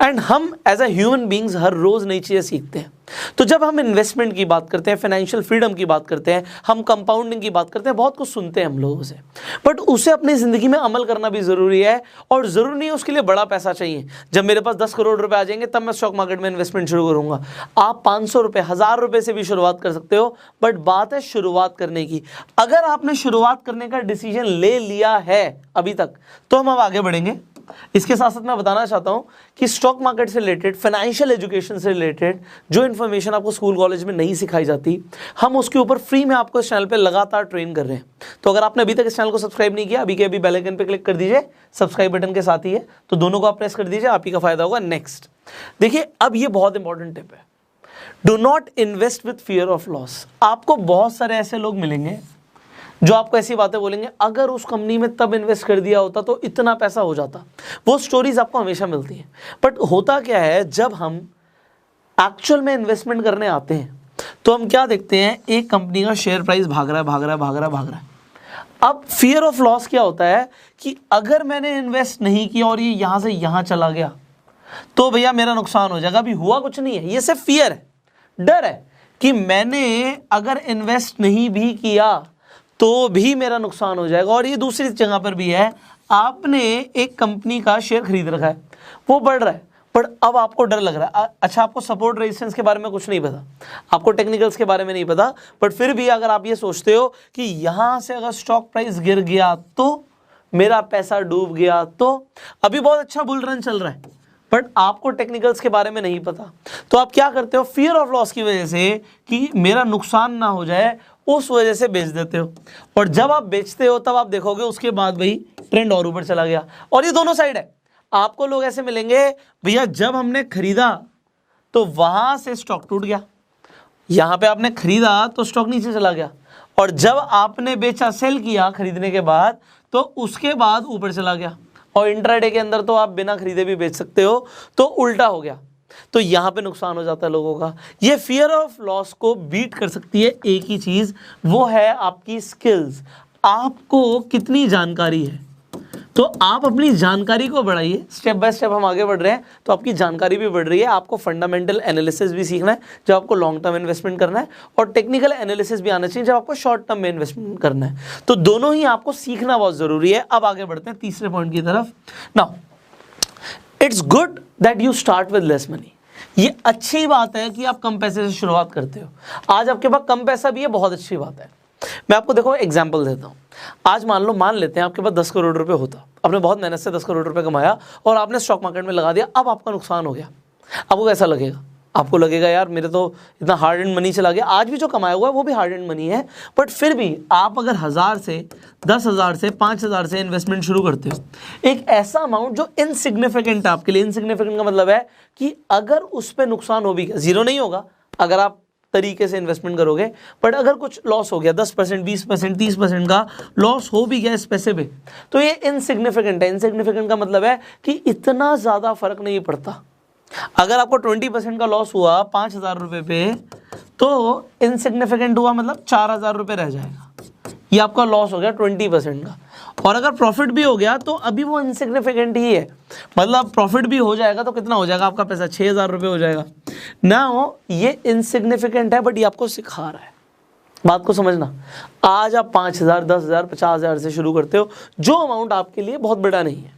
एंड हम एज अ ह्यूमन बींग्स हर रोज नई चीजें सीखते हैं। तो जब हम इन्वेस्टमेंट की बात करते हैं, फाइनेंशियल फ्रीडम की बात करते हैं, हम कंपाउंडिंग की बात करते हैं, बहुत कुछ सुनते हैं हम लोगों से, बट उसे अपनी जिंदगी में अमल करना भी जरूरी है। और जरूरी नहीं है उसके लिए बड़ा पैसा चाहिए। जब मेरे पास 10 करोड़ रुपए आ जाएंगे तब मैं स्टॉक मार्केट में इन्वेस्टमेंट शुरू करूंगा। आप 500 रुपए, 1000 रुपए से भी शुरुआत कर सकते हो, बट बात है शुरुआत करने की। अगर आपने शुरुआत करने का डिसीजन ले लिया है अभी तक, तो हम अब आगे बढ़ेंगे। इसके साथ साथ मैं बताना चाहता हूं कि स्टॉक मार्केट से रिलेटेड, फाइनेंशियल एजुकेशन से रिलेटेड जो इन्फॉर्मेशन आपको स्कूल कॉलेज में नहीं सिखाई जाती, हम उसके ऊपर फ्री में आपको इस चैनल पे लगातार ट्रेन कर रहे हैं। तो अगर आपने अभी तक इस चैनल को सब्सक्राइब नहीं किया, अभी के अभी बेल आइकन पे क्लिक कर दीजिए, सब्सक्राइब बटन के साथ ही है, तो दोनों को आप प्रेस कर दीजिए, आप ही का फायदा होगा। नेक्स्ट देखिए, अब ये बहुत इंपॉर्टेंट टिप है, do not invest with fear of loss. आपको बहुत सारे ऐसे लोग मिलेंगे जो आपको ऐसी बातें बोलेंगे, अगर उस कंपनी में तब इन्वेस्ट कर दिया होता तो इतना पैसा हो जाता। वो स्टोरीज आपको हमेशा मिलती हैं, बट होता क्या है, जब हम एक्चुअल में इन्वेस्टमेंट करने आते हैं तो हम क्या देखते हैं, एक कंपनी का शेयर प्राइस भाग रहा है। अब फियर ऑफ लॉस क्या होता है कि अगर मैंने इन्वेस्ट नहीं किया और ये यहां से यहां चला गया तो भैया मेरा नुकसान हो जाएगा। अभी हुआ कुछ नहीं है, ये सिर्फ फियर है, डर है कि मैंने अगर इन्वेस्ट नहीं भी किया तो भी मेरा नुकसान हो जाएगा। और ये दूसरी जगह पर भी है, आपने एक कंपनी का शेयर खरीद रखा है, वो बढ़ रहा है, पर अब आपको डर लग रहा है। अच्छा, आपको सपोर्ट रेजिस्टेंस के बारे में कुछ नहीं पता, आपको टेक्निकल्स के बारे में नहीं पता, बट फिर भी अगर आप ये सोचते हो कि यहां से अगर स्टॉक प्राइस गिर गया तो मेरा पैसा डूब गया, तो अभी बहुत अच्छा बुल रन चल रहा है, बट आपको टेक्निकल्स के बारे में नहीं पता, तो आप क्या करते हो, फियर ऑफ लॉस की वजह से कि मेरा नुकसान ना हो जाए, उस वजह से बेच देते हो। और जब आप बेचते हो तब आप देखोगे उसके बाद भाई ट्रेंड और ऊपर चला गया। और ये दोनों साइड है, आपको लोग ऐसे मिलेंगे, भैया जब हमने खरीदा तो वहां से स्टॉक टूट गया, यहां पे आपने खरीदा तो स्टॉक नीचे चला गया, और जब आपने बेचा, सेल किया खरीदने के बाद, तो उसके बाद ऊपर चला गया। और इंट्राडे के अंदर तो आप बिना खरीदे भी बेच सकते हो, तो उल्टा हो गया, तो यहां पे नुकसान हो जाता है लोगों का। ये फियर ऑफ लॉस को बीट कर सकती है एक ही चीज, वो है आपकी स्किल्स। आपको कितनी जानकारी है, तो आप अपनी जानकारी को बढ़ाइए। स्टेप बाय स्टेप हम आगे बढ़ रहे हैं, तो आपकी जानकारी भी बढ़ रही है। आपको फंडामेंटल एनालिसिस भी सीखना है जब आपको लॉन्ग टर्म इन्वेस्टमेंट करना है, और टेक्निकल एनालिसिस भी आना चाहिए जब आपको शॉर्ट टर्म में इन्वेस्टमेंट करना है। तो दोनों ही आपको सीखना बहुत जरूरी है। अब आगे बढ़ते हैं तीसरे पॉइंट की तरफ। Now it's good that you start with less money. ये अच्छी बात है कि आप कम पैसे से शुरुआत करते हो। आज आपके पास कम पैसा भी है, बहुत अच्छी बात है। मैं आपको देखो एग्जांपल देता हूँ। आज मान लेते हैं आपके पास 10 करोड़ रुपए होता, आपने बहुत मेहनत से 10 करोड़ रुपए कमाया और आपने स्टॉक मार्केट में लगा दिया, अब आपका नुकसान हो गया। आपको कैसा लगेगा? आपको लगेगा यार मेरे तो इतना हार्ड एंड मनी चला गया। आज भी जो कमाया हुआ है वो भी हार्ड एंड मनी है, बट फिर भी आप अगर 1000 से 10,000 से 5,000 से इन्वेस्टमेंट शुरू करते हो, एक ऐसा अमाउंट जो इनसिग्निफिकेंट है आपके लिए। इनसिग्निफिकेंट का मतलब है कि अगर उस पर नुकसान हो भी गया, जीरो नहीं होगा अगर आप तरीके से इन्वेस्टमेंट करोगे, बट अगर कुछ लॉस हो गया 10%, 20%, 30% का लॉस हो भी गया इस पैसे पे, तो ये इनसिग्निफिकेंट है। इनसिग्निफिकेंट का मतलब है कि इतना ज़्यादा फर्क नहीं पड़ता। अगर आपको 20% का लॉस हुआ 5,000 रुपये पे, तो इनसिग्निफिकेंट हुआ मतलब 4,000 रुपये रह जाएगा, ये आपका लॉस हो गया 20% का। और अगर प्रॉफिट भी हो गया तो अभी वो इनसिग्निफिकेंट ही है, मतलब प्रॉफिट भी हो जाएगा तो कितना हो जाएगा आपका पैसा? 6,000 रुपये हो जाएगा ना। हो ये इनसिग्निफिकेंट है, बट ये आपको सिखा रहा है। बात को समझना। आज आप 5,000, 10,000, 50,000 से शुरू करते हो, जो अमाउंट आपके लिए बहुत बड़ा नहीं है,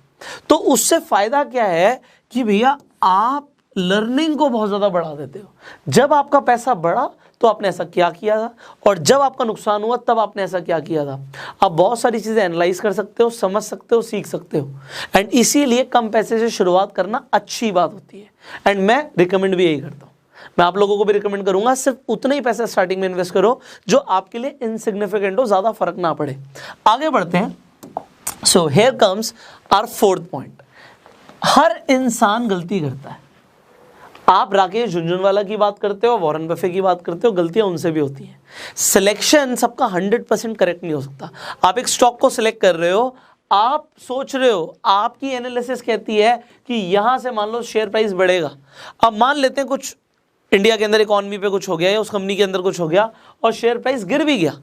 तो उससे फायदा क्या है कि भैया आप लर्निंग को बहुत ज़्यादा बढ़ा देते हो। जब आपका पैसा बढ़ा तो आपने ऐसा क्या किया था, और जब आपका नुकसान हुआ तब आपने ऐसा क्या किया था। आप बहुत सारी चीज़ें एनालाइज कर सकते हो, समझ सकते हो, सीख सकते हो, एंड इसीलिए कम पैसे से शुरुआत करना अच्छी बात होती है। एंड मैं रिकमेंड भी यही करता हूँ। मैं आप लोगों को भी रिकमेंड करूंगा, सिर्फ उतना ही पैसा स्टार्टिंग में इन्वेस्ट करो जो आपके लिए इनसिग्निफिकेंट हो, ज़्यादा फर्क ना पड़े। आगे बढ़ते हैं। So here comes our fourth point. हर इंसान गलती करता है। आप राकेश झुनझुनवाला की बात करते हो, वॉरेन बफे की बात करते हो, गलतियां उनसे भी होती हैं। सिलेक्शन सबका 100% करेक्ट नहीं हो सकता। आप एक स्टॉक को सिलेक्ट कर रहे हो, आप सोच रहे हो, आपकी एनालिसिस कहती है कि यहां से मान लो शेयर प्राइस बढ़ेगा। अब मान लेते हैं कुछ इंडिया के अंदर इकॉनमी पे कुछ हो गया या उस कंपनी के अंदर कुछ हो गया और शेयर प्राइस गिर भी गया,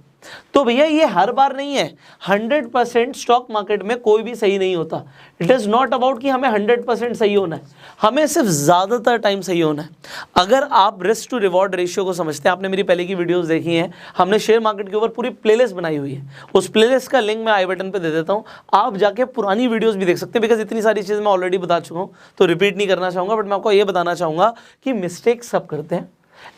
तो भैया ये हर बार नहीं है। 100% स्टॉक मार्केट में कोई भी सही नहीं होता। इट इज़ नॉट अबाउट कि हमें 100% सही होना है, हमें सिर्फ ज़्यादातर टाइम सही होना है। अगर आप रिस्क टू रिवॉर्ड रेशियो को समझते हैं, आपने मेरी पहले की वीडियोस देखी हैं, हमने शेयर मार्केट के ऊपर पूरी प्लेलिस्ट बनाई हुई है। उस प्लेलिस्ट का लिंक मैं आई बटन पर दे देता हूँ, आप जाके पुरानी वीडियोज़ भी देख सकते हैं। बिकॉज इतनी सारी चीज़ मैं ऑलरेडी बता चुका हूँ तो रिपीट नहीं करना चाहूँगा, बट मैं आपको ये बताना चाहूँगा कि मिस्टेक सब करते हैं।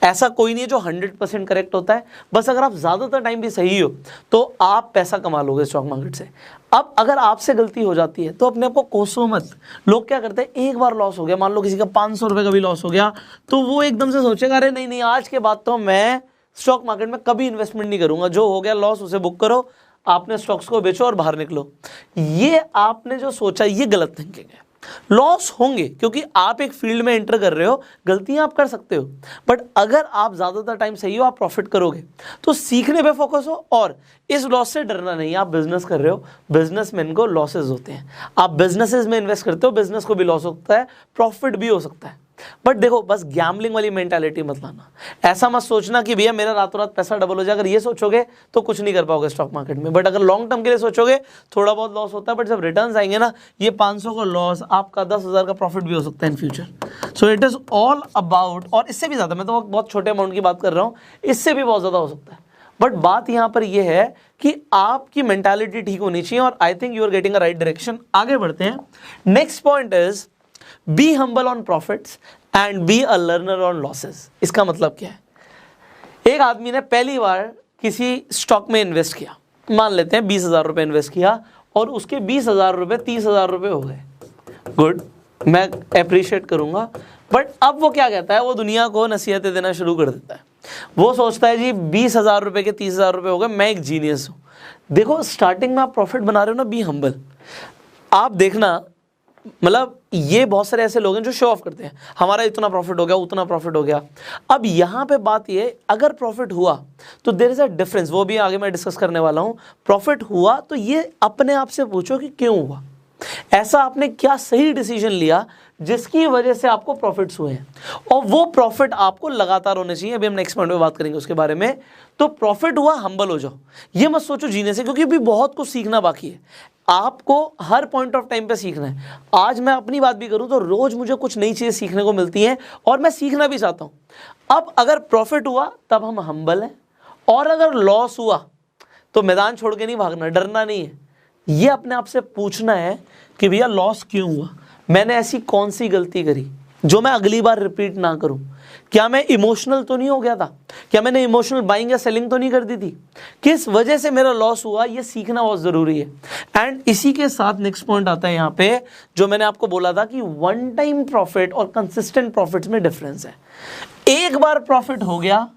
ऐसा कोई नहीं है जो 100% करेक्ट होता है। बस अगर आप ज़्यादातर टाइम भी सही हो तो आप पैसा कमा लोगे स्टॉक मार्केट से। अब अगर आपसे गलती हो जाती है तो अपने आप को कोसो मत। लोग क्या करते हैं, एक बार लॉस हो गया, मान लो किसी का 500 रुपये का भी लॉस हो गया, तो वो एकदम से सोचेगा अरे नहीं आज के बाद तो मैं स्टॉक मार्केट में कभी इन्वेस्टमेंट नहीं करूँगा। जो हो गया लॉस उसे बुक करो, आपने स्टॉक्स को बेचो और बाहर निकलो। ये आपने जो सोचा ये गलत थिंकिंग है। लॉस होंगे क्योंकि आप एक फील्ड में एंटर कर रहे हो, गलतियां आप कर सकते हो, बट अगर आप ज़्यादातर टाइम सही हो, आप प्रॉफिट करोगे। तो सीखने पे फोकस हो और इस लॉस से डरना नहीं। आप बिजनेस कर रहे हो, बिजनेसमैन को लॉसेज होते हैं। आप बिजनेसेस में इन्वेस्ट करते हो, बिजनेस को भी लॉस होता है, प्रॉफिट भी हो सकता है। बट देखो, बस गैम्बलिंग वाली मेंटालिटी मत लाना। ऐसा मत सोचना कि भैया मेरा रातों रात पैसा डबल हो जाए। अगर ये सोचोगे तो कुछ नहीं कर पाओगे स्टॉक मार्केट में। बट अगर लॉन्ग टर्म के लिए सोचोगे, थोड़ा बहुत लॉस होता है, बट जब रिटर्न्स आएंगे ना, ये 500 का लॉस आपका 10,000 का प्रॉफिट भी हो सकता है in future. So it is all about, और इससे भी ज़्यादा, मैं तो बहुत छोटे अमाउंट की बात कर रहा हूँ, इससे भी बहुत ज़्यादा हो सकता है। बट बात यहाँ पर यह है कि आपकी मेंटालिटी ठीक होनी चाहिए, और I think you are getting a right direction. आगे बढ़ते हैं। Next point is be humble on profits and be a learner on losses. इसका मतलब क्या है? एक आदमी ने पहली बार किसी स्टॉक में इन्वेस्ट किया, मान लेते हैं 20,000 रुपये इन्वेस्ट किया, और उसके 20,000 रुपये 30,000 रुपये हो गए। गुड, मैं अप्रिशिएट करूंगा। बट अब वो क्या कहता है, वो दुनिया को नसीहतें देना शुरू कर देता है। वो सोचता है जी 20,000 रुपये के 30,000 रुपये हो गए, मैं एक जीनियस हूँ। देखो, स्टार्टिंग में आप प्रॉफिट बना रहे हो ना, बी हम्बल। आप देखना, मतलब ये बहुत सारे ऐसे लोग हैं जो शो ऑफ करते हैं, हमारा इतना प्रॉफिट हो गया, उतना प्रॉफिट हो गया। अब यहाँ पे बात ये, अगर प्रॉफिट हुआ तो देयर इज अ डिफरेंस, वो भी आगे मैं डिस्कस करने वाला हूँ। प्रॉफिट हुआ तो ये अपने आप से पूछो कि क्यों हुआ, ऐसा आपने क्या सही डिसीजन लिया जिसकी वजह से आपको प्रॉफिट्स हुए हैं, और वो प्रॉफिट आपको लगातार होने चाहिए। अभी हम नेक्स्ट पॉइंट में बात करेंगे उसके बारे में। तो प्रॉफिट हुआ, हम्बल हो जाओ। ये मत सोचो जीने से, क्योंकि अभी बहुत कुछ सीखना बाकी है। आपको हर पॉइंट ऑफ टाइम पे सीखना है। आज मैं अपनी बात भी करूं तो रोज मुझे कुछ नई चीज़ें सीखने को मिलती हैं, और मैं सीखना भी चाहता हूं। अब अगर प्रॉफिट हुआ तब हम हम्बल हैं, और अगर लॉस हुआ तो मैदान छोड़ के नहीं भागना, डरना नहीं है। ये अपने आप से पूछना है कि भैया लॉस क्यों हुआ, मैंने ऐसी कौन सी गलती करी जो मैं अगली बार रिपीट ना करूं? क्या मैं इमोशनल तो नहीं हो गया था? क्या मैंने इमोशनल बाइंग या सेलिंग तो नहीं कर दी थी? किस वजह से मेरा लॉस हुआ, ये सीखना बहुत ज़रूरी है। एंड इसी के साथ नेक्स्ट पॉइंट आता है यहाँ पे, जो मैंने आपको बोला था कि वन टाइम प्रॉफिट और कंसिस्टेंट प्रॉफिट्स में डिफरेंस है। एक बार प्रॉफिट हो गया,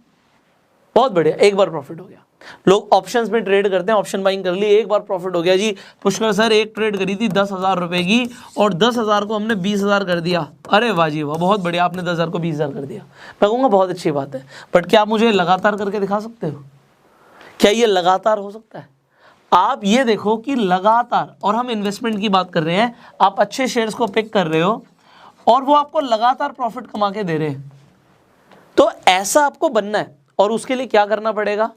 बहुत बढ़िया, एक बार प्रॉफिट हो गया। लोग ऑप्शंस में ट्रेड करते हैं, ऑप्शन बाइंग कर ली, एक बार प्रॉफिट हो गया जी। पुष्कर सर एक ट्रेड करी थी 10,000 रुपए की और 10,000 को हमने 20,000 कर दिया। अरे वाह जी वाह, बहुत बढ़िया, आपने 10,000 को 20,000 कर दिया। मैं कहूँगा बहुत अच्छी बात है, बट क्या आप मुझे लगातार करके दिखा सकते हो? क्या ये लगातार हो सकता है? आप ये देखो कि लगातार, और हम इन्वेस्टमेंट की बात कर रहे हैं, आप अच्छे शेयर्स को पिक कर रहे हो और वो आपको लगातार प्रॉफिट कमा के दे रहे हैं, तो ऐसा आपको बनना है। और उसके लिए क्या करना पड़ेगा?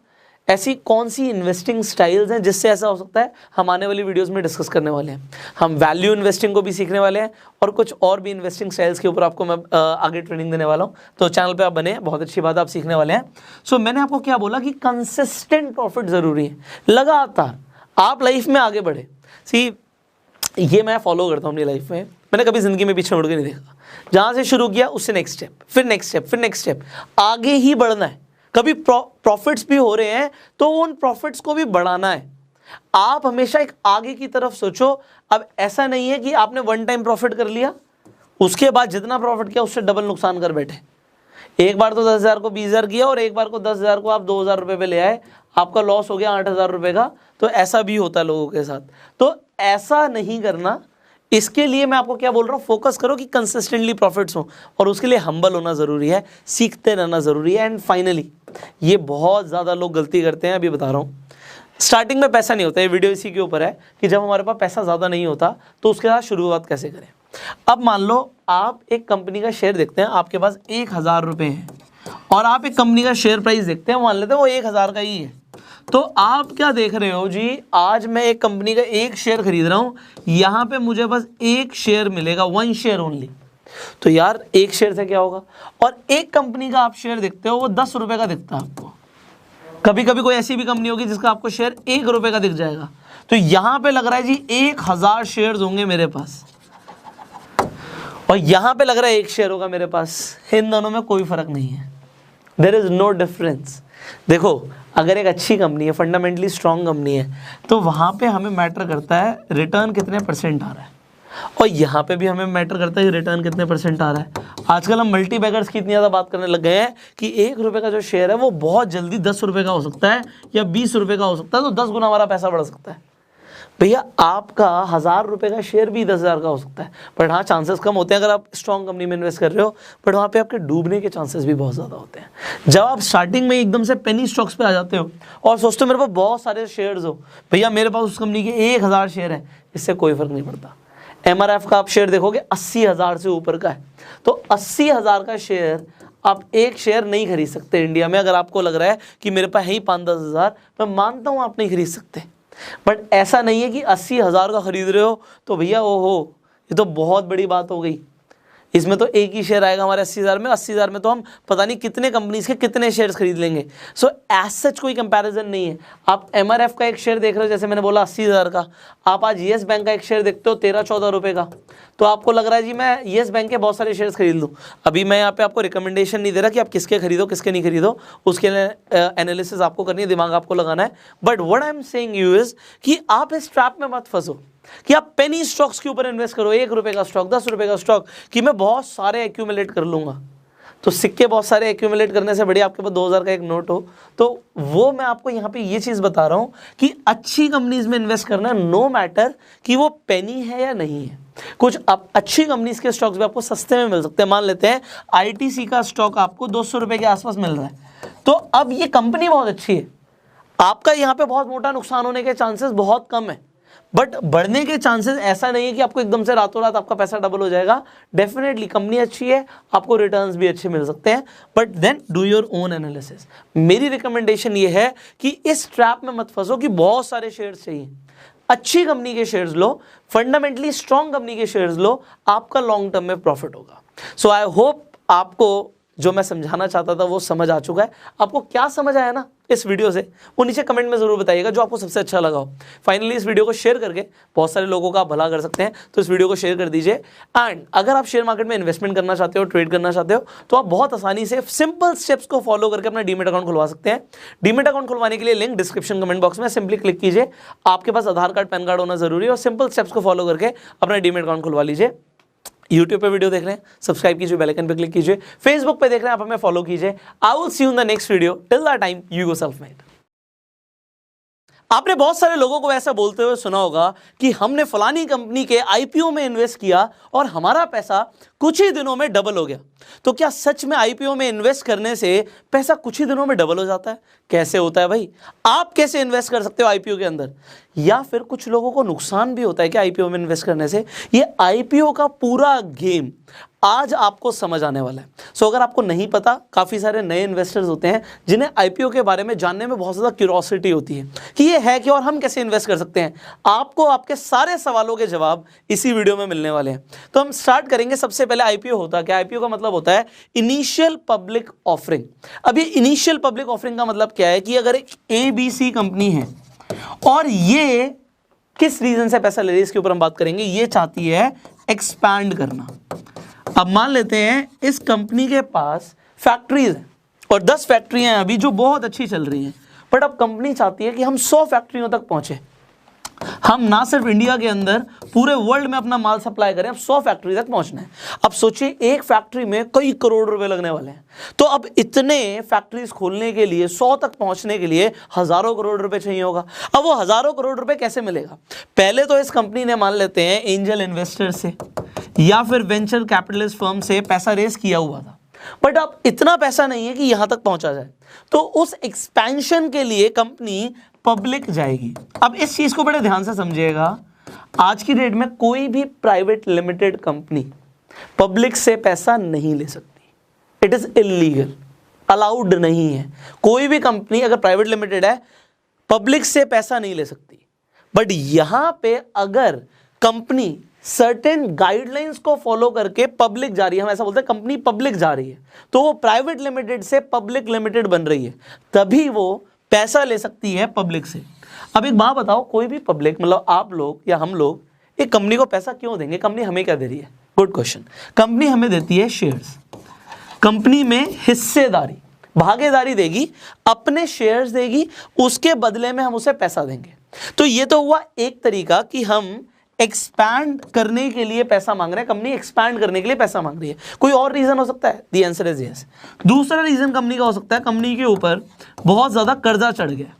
ऐसी कौन सी इन्वेस्टिंग स्टाइल्स हैं जिससे ऐसा हो सकता है, हम आने वाली वीडियोस में डिस्कस करने वाले हैं। हम वैल्यू इन्वेस्टिंग को भी सीखने वाले हैं और कुछ और भी इन्वेस्टिंग स्टाइल्स के ऊपर आपको मैं आगे ट्रेनिंग देने वाला हूं, तो चैनल पे आप बने, बहुत अच्छी बात है, आप सीखने वाले हैं। सो मैंने आपको क्या बोला कि कंसिस्टेंट प्रॉफिट जरूरी है, लगातार आप लाइफ में आगे बढ़े। सी, ये मैं फॉलो करता हूँ अपनी लाइफ में, मैंने कभी जिंदगी में पीछे मुड़ के नहीं देखा। जहाँ से शुरू किया उससे नेक्स्ट स्टेप, फिर नेक्स्ट स्टेप, फिर नेक्स्ट स्टेप, आगे ही बढ़ना है। कभी प्रॉफिट्स भी हो रहे हैं तो उन प्रॉफिट्स को भी बढ़ाना है। आप हमेशा एक आगे की तरफ सोचो। अब ऐसा नहीं है कि आपने वन टाइम प्रॉफिट कर लिया, उसके बाद जितना प्रॉफिट किया उससे डबल नुकसान कर बैठे। एक बार तो 10,000 को 20,000 किया और एक बार को 10,000 को आप 2,000 रुपये पे ले आए, आपका लॉस हो गया 8,000 रुपये का। तो ऐसा भी होता है लोगों के साथ, तो ऐसा नहीं करना। इसके लिए मैं आपको क्या बोल रहा हूँ, फोकस करो कि कंसिस्टेंटली प्रॉफिट्स हो, और उसके लिए हम्बल होना ज़रूरी है, सीखते रहना ज़रूरी है। एंड फाइनली, ये बहुत ज़्यादा लोग गलती करते हैं, अभी बता रहा हूँ। स्टार्टिंग में पैसा नहीं होता, ये वीडियो इसी के ऊपर है कि जब हमारे पास पैसा ज़्यादा नहीं होता तो उसके साथ शुरुआत कैसे करें। अब मान लो आप एक कंपनी का शेयर देखते हैं, आपके पास 1,000 रुपये हैं, और आप एक कंपनी का शेयर प्राइस देखते हैं, मान लेते हैं वो 1,000 का ही है। तो आप क्या देख रहे हो जी, आज मैं एक कंपनी का एक शेयर खरीद रहा हूं, यहां पे मुझे बस एक शेयर मिलेगा, 1 शेयर ओनली। तो यार एक शेयर से क्या होगा? और एक कंपनी का आप शेयर देखते हो, वो 10 रुपए का दिखता है आपको। कभी कभी कोई ऐसी भी कंपनी होगी जिसका आपको शेयर 1 रुपए का दिख जाएगा। तो यहां पे लग रहा है जी 1,000 शेयर होंगे मेरे पास, और यहां पे लग रहा है 1 शेयर होगा मेरे पास। इन दोनों में कोई फर्क नहीं है, देयर इज नो डिफरेंस। देखो, अगर एक अच्छी कंपनी है, फंडामेंटली स्ट्रांग कंपनी है, तो वहाँ पे हमें मैटर करता है रिटर्न कितने % आ रहा है, और यहाँ पे भी हमें मैटर करता है कि रिटर्न कितने % आ रहा है। आजकल हम मल्टी बैगर्स की इतनी ज़्यादा बात करने लग गए हैं कि 1 रुपये का जो शेयर है वो बहुत जल्दी 10 रुपये का हो सकता है या 20 रुपये का हो सकता है, तो 10 गुना हमारा पैसा बढ़ सकता है। भैया आपका 1,000 रुपये का शेयर भी 10,000 का हो सकता है, बट हाँ चांसेस कम होते हैं अगर आप स्ट्रॉन्ग कंपनी में इन्वेस्ट कर रहे हो, बट वहाँ पे आपके डूबने के चांसेस भी बहुत ज़्यादा होते हैं। जब आप स्टार्टिंग में एकदम से पेनी स्टॉक्स पे आ जाते हो और सोचते हो मेरे पास बहुत सारे शेयर्स हो, भैया मेरे पास उस कंपनी के 1,000 शेयर है, इससे कोई फर्क नहीं पड़ता। MRF का आप शेयर देखोगे 80,000 से ऊपर का है, तो 80,000 का शेयर आप एक शेयर नहीं खरीद सकते इंडिया में। अगर आपको लग रहा है कि मेरे पास है ही 5-10 हज़ार, मैं मानता हूँ आप नहीं खरीद सकते, बट ऐसा नहीं है कि 80,000 का खरीद रहे हो तो भैया ओहो ये तो बहुत बड़ी बात हो गई, इसमें तो एक ही शेयर आएगा हमारे 80,000 में, 80,000 में तो हम पता नहीं कितने कंपनीज के कितने शेयर्स खरीद लेंगे। सो एज सच कोई कंपैरिजन नहीं है। आप MRF का एक शेयर देख रहे हो, जैसे मैंने बोला 80,000 का, आप आज येस बैंक का एक शेयर देखते हो 13-14 रुपये का, तो आपको लग रहा है जी मैं येस बैंक के बहुत सारे शेयर्स खरीद लूँ। अभी मैं यहाँ पे आपको रिकमेंडेशन नहीं दे रहा कि आप किसके खरीदो किसके नहीं खरीदो, उसके लिए एनालिसिस आपको करनी है, दिमाग आपको लगाना है। But what I am saying you is कि आप इस ट्रैप में मत फंसो कि आप पेनी स्टॉक्स के ऊपर इन्वेस्ट करो, 1 रुपये का स्टॉक, 10 रुपये का स्टॉक, कि मैं बहुत सारे एक्यूमुलेट कर लूँगा। तो सिक्के बहुत सारे एक्यूमुलेट करने से बढ़िया आपके पास 2,000 का एक नोट हो। तो वो मैं आपको यहाँ पे ये चीज़ बता रहा हूँ कि अच्छी कंपनीज में इन्वेस्ट करना, नो मैटर कि वो पेनी है या नहीं है। कुछ अब अच्छी कंपनीज के स्टॉक्स भी आपको सस्ते में मिल सकते हैं। मान लेते हैं ITC का स्टॉक आपको 200 रुपये के आसपास मिल रहा है, तो अब ये कंपनी बहुत अच्छी है, आपका यहाँ पे बहुत मोटा नुकसान होने के चांसेस बहुत कम है, बट बढ़ने के चांसेस ऐसा नहीं है कि आपको एकदम से रातों रात आपका पैसा डबल हो जाएगा। डेफिनेटली कंपनी अच्छी है, आपको रिटर्न्स भी अच्छे मिल सकते हैं, but then do your own analysis. मेरी रिकमेंडेशन ये है कि इस ट्रैप में मत फंसो कि बहुत सारे शेयर्स चाहिए। अच्छी कंपनी के शेयर्स लो, फंडामेंटली स्ट्रॉन्ग कंपनी के शेयर्स लो, आपका लॉन्ग टर्म में प्रॉफिट होगा। सो आई होप आपको जो मैं समझाना चाहता था वो समझ आ चुका है। आपको क्या समझ आया ना इस वीडियो से, वो नीचे कमेंट में जरूर बताइएगा, जो आपको सबसे अच्छा लगा हो। फाइनली इस वीडियो को शेयर करके बहुत सारे लोगों का आप भला कर सकते हैं, तो इस वीडियो को शेयर कर दीजिए। एंड अगर आप शेयर मार्केट में इन्वेस्टमेंट करना चाहते हो, ट्रेड करना चाहते हो, तो आप बहुत आसानी से सिंपल स्टेप्स को फॉलो करके अपना डीमेट अकाउंट खुलवा सकते हैं। डीमेट अकाउंट खुलवाने के लिए लिंक डिस्क्रिप्शन कमेंट बॉक्स में, सिंपली क्लिक कीजिए। आपके पास आधार कार्ड, पैन कार्ड होना जरूरी है, और सिंपल स्टेप्स को फॉलो करके अपना डीमेट अकाउंट खुलवा लीजिए। YouTube पे वीडियो देख रहे हैं, सब्सक्राइब कीजिए, बेल आइकन पे क्लिक कीजिए। Facebook पे देख रहे हैं, आप हमें फॉलो कीजिए। आई will see you in the next video. Till that time you go self made. आपने बहुत सारे लोगों को ऐसा बोलते हुए सुना होगा कि हमने फलानी कंपनी के आईपीओ में इन्वेस्ट किया और हमारा पैसा कुछ ही दिनों में डबल हो गया। तो क्या सच में आईपीओ में इन्वेस्ट करने से पैसा कुछ ही दिनों में डबल हो जाता है? कैसे होता है भाई? आप कैसे इन्वेस्ट कर सकते हो आईपीओ के अंदर? या फिर कुछ लोगों को नुकसान भी होता है क्या आईपीओ में इन्वेस्ट करने से? ये आईपीओ का पूरा गेम आज आपको समझ आने वाला है। सो अगर आपको नहीं पता, काफ़ी सारे नए इन्वेस्टर्स होते हैं जिन्हें आईपीओ के बारे में जानने में बहुत ज़्यादा क्यूरोसिटी होती है कि ये है क्या और हम कैसे इन्वेस्ट कर सकते हैं। आपको आपके सारे सवालों के जवाब इसी वीडियो में मिलने वाले हैं। तो हम स्टार्ट करेंगे। सबसे पहले आईपीओ होता क्या? आईपीओ का मतलब होता है इनिशियल पब्लिक ऑफरिंग। अब ये इनिशियल पब्लिक ऑफरिंग का मतलब क्या है कि अगर एक ABC कंपनी है और ये किस रीजन से पैसा ले रही है, इसके ऊपर हम बात करेंगे। ये चाहती है एक्सपैंड करना। अब मान लेते हैं इस कंपनी के पास फैक्ट्रीज हैं और 10 फैक्ट्रियां हैं अभी जो बहुत अच्छी चल रही हैं, बट अब कंपनी चाहती है कि हम 100 फैक्ट्रियों तक पहुंचे। हम ना सिर्फ इंडिया के अंदर, पूरे वर्ल्ड में अपना माल सप्लाई करें। अब 100 फैक्ट्री तक पहुंचना है। अब सोचिए एक फैक्ट्री में कई करोड़ रुपए लगने वाले हैं। तो अब इतने फैक्ट्रीज खोलने के लिए, 100 तक पहुंचने के लिए हजारों करोड़ रुपए चाहिए होगा। अब वो हजारों करोड़ रुपए कैसे मिलेगा? पहले तो इस कंपनी ने, मान लेते हैं, एंजल इन्वेस्टर से या फिर वेंचर कैपिटलिस्ट फर्म से पैसा रेस किया हुआ था, बट अब इतना पैसा नहीं है कि यहां तक पहुंचा जाए। तो उस एक्सपेंशन के लिए कंपनी पब्लिक जाएगी। अब इस चीज को बड़े ध्यान से समझिएगा। आज की डेट में कोई भी प्राइवेट लिमिटेड कंपनी पब्लिक से पैसा नहीं ले सकती। इट इज इलीगल, अलाउड नहीं है। कोई भी कंपनी अगर प्राइवेट लिमिटेड है, पब्लिक से पैसा नहीं ले सकती। बट यहां पे अगर कंपनी सर्टेन गाइडलाइंस को फॉलो करके पब्लिक जा रही है, हम ऐसा बोलते हैं कंपनी पब्लिक जा रही है, तो वो प्राइवेट लिमिटेड से पब्लिक लिमिटेड बन रही है, तभी वो पैसा ले सकती है पब्लिक से। अब एक बात बताओ, कोई भी पब्लिक, मतलब आप लोग या हम लोग, एक कंपनी को पैसा क्यों देंगे? कंपनी हमें क्या दे रही है? Good question. कंपनी हमें देती है शेयर्स। कंपनी में हिस्सेदारी, भागीदारी देगी, अपने शेयर्स देगी, उसके बदले में हम उसे पैसा देंगे। तो ये तो हुआ एक तरीका कि हम एक्सपैंड करने के लिए पैसा मांग रहे हैं। कंपनी एक्सपैंड करने के लिए पैसा मांग रही है। कोई और रीजन हो सकता है? The answer is yes. दूसरा रीजन कंपनी का हो सकता है, कंपनी के ऊपर बहुत ज्यादा कर्जा चढ़ गया,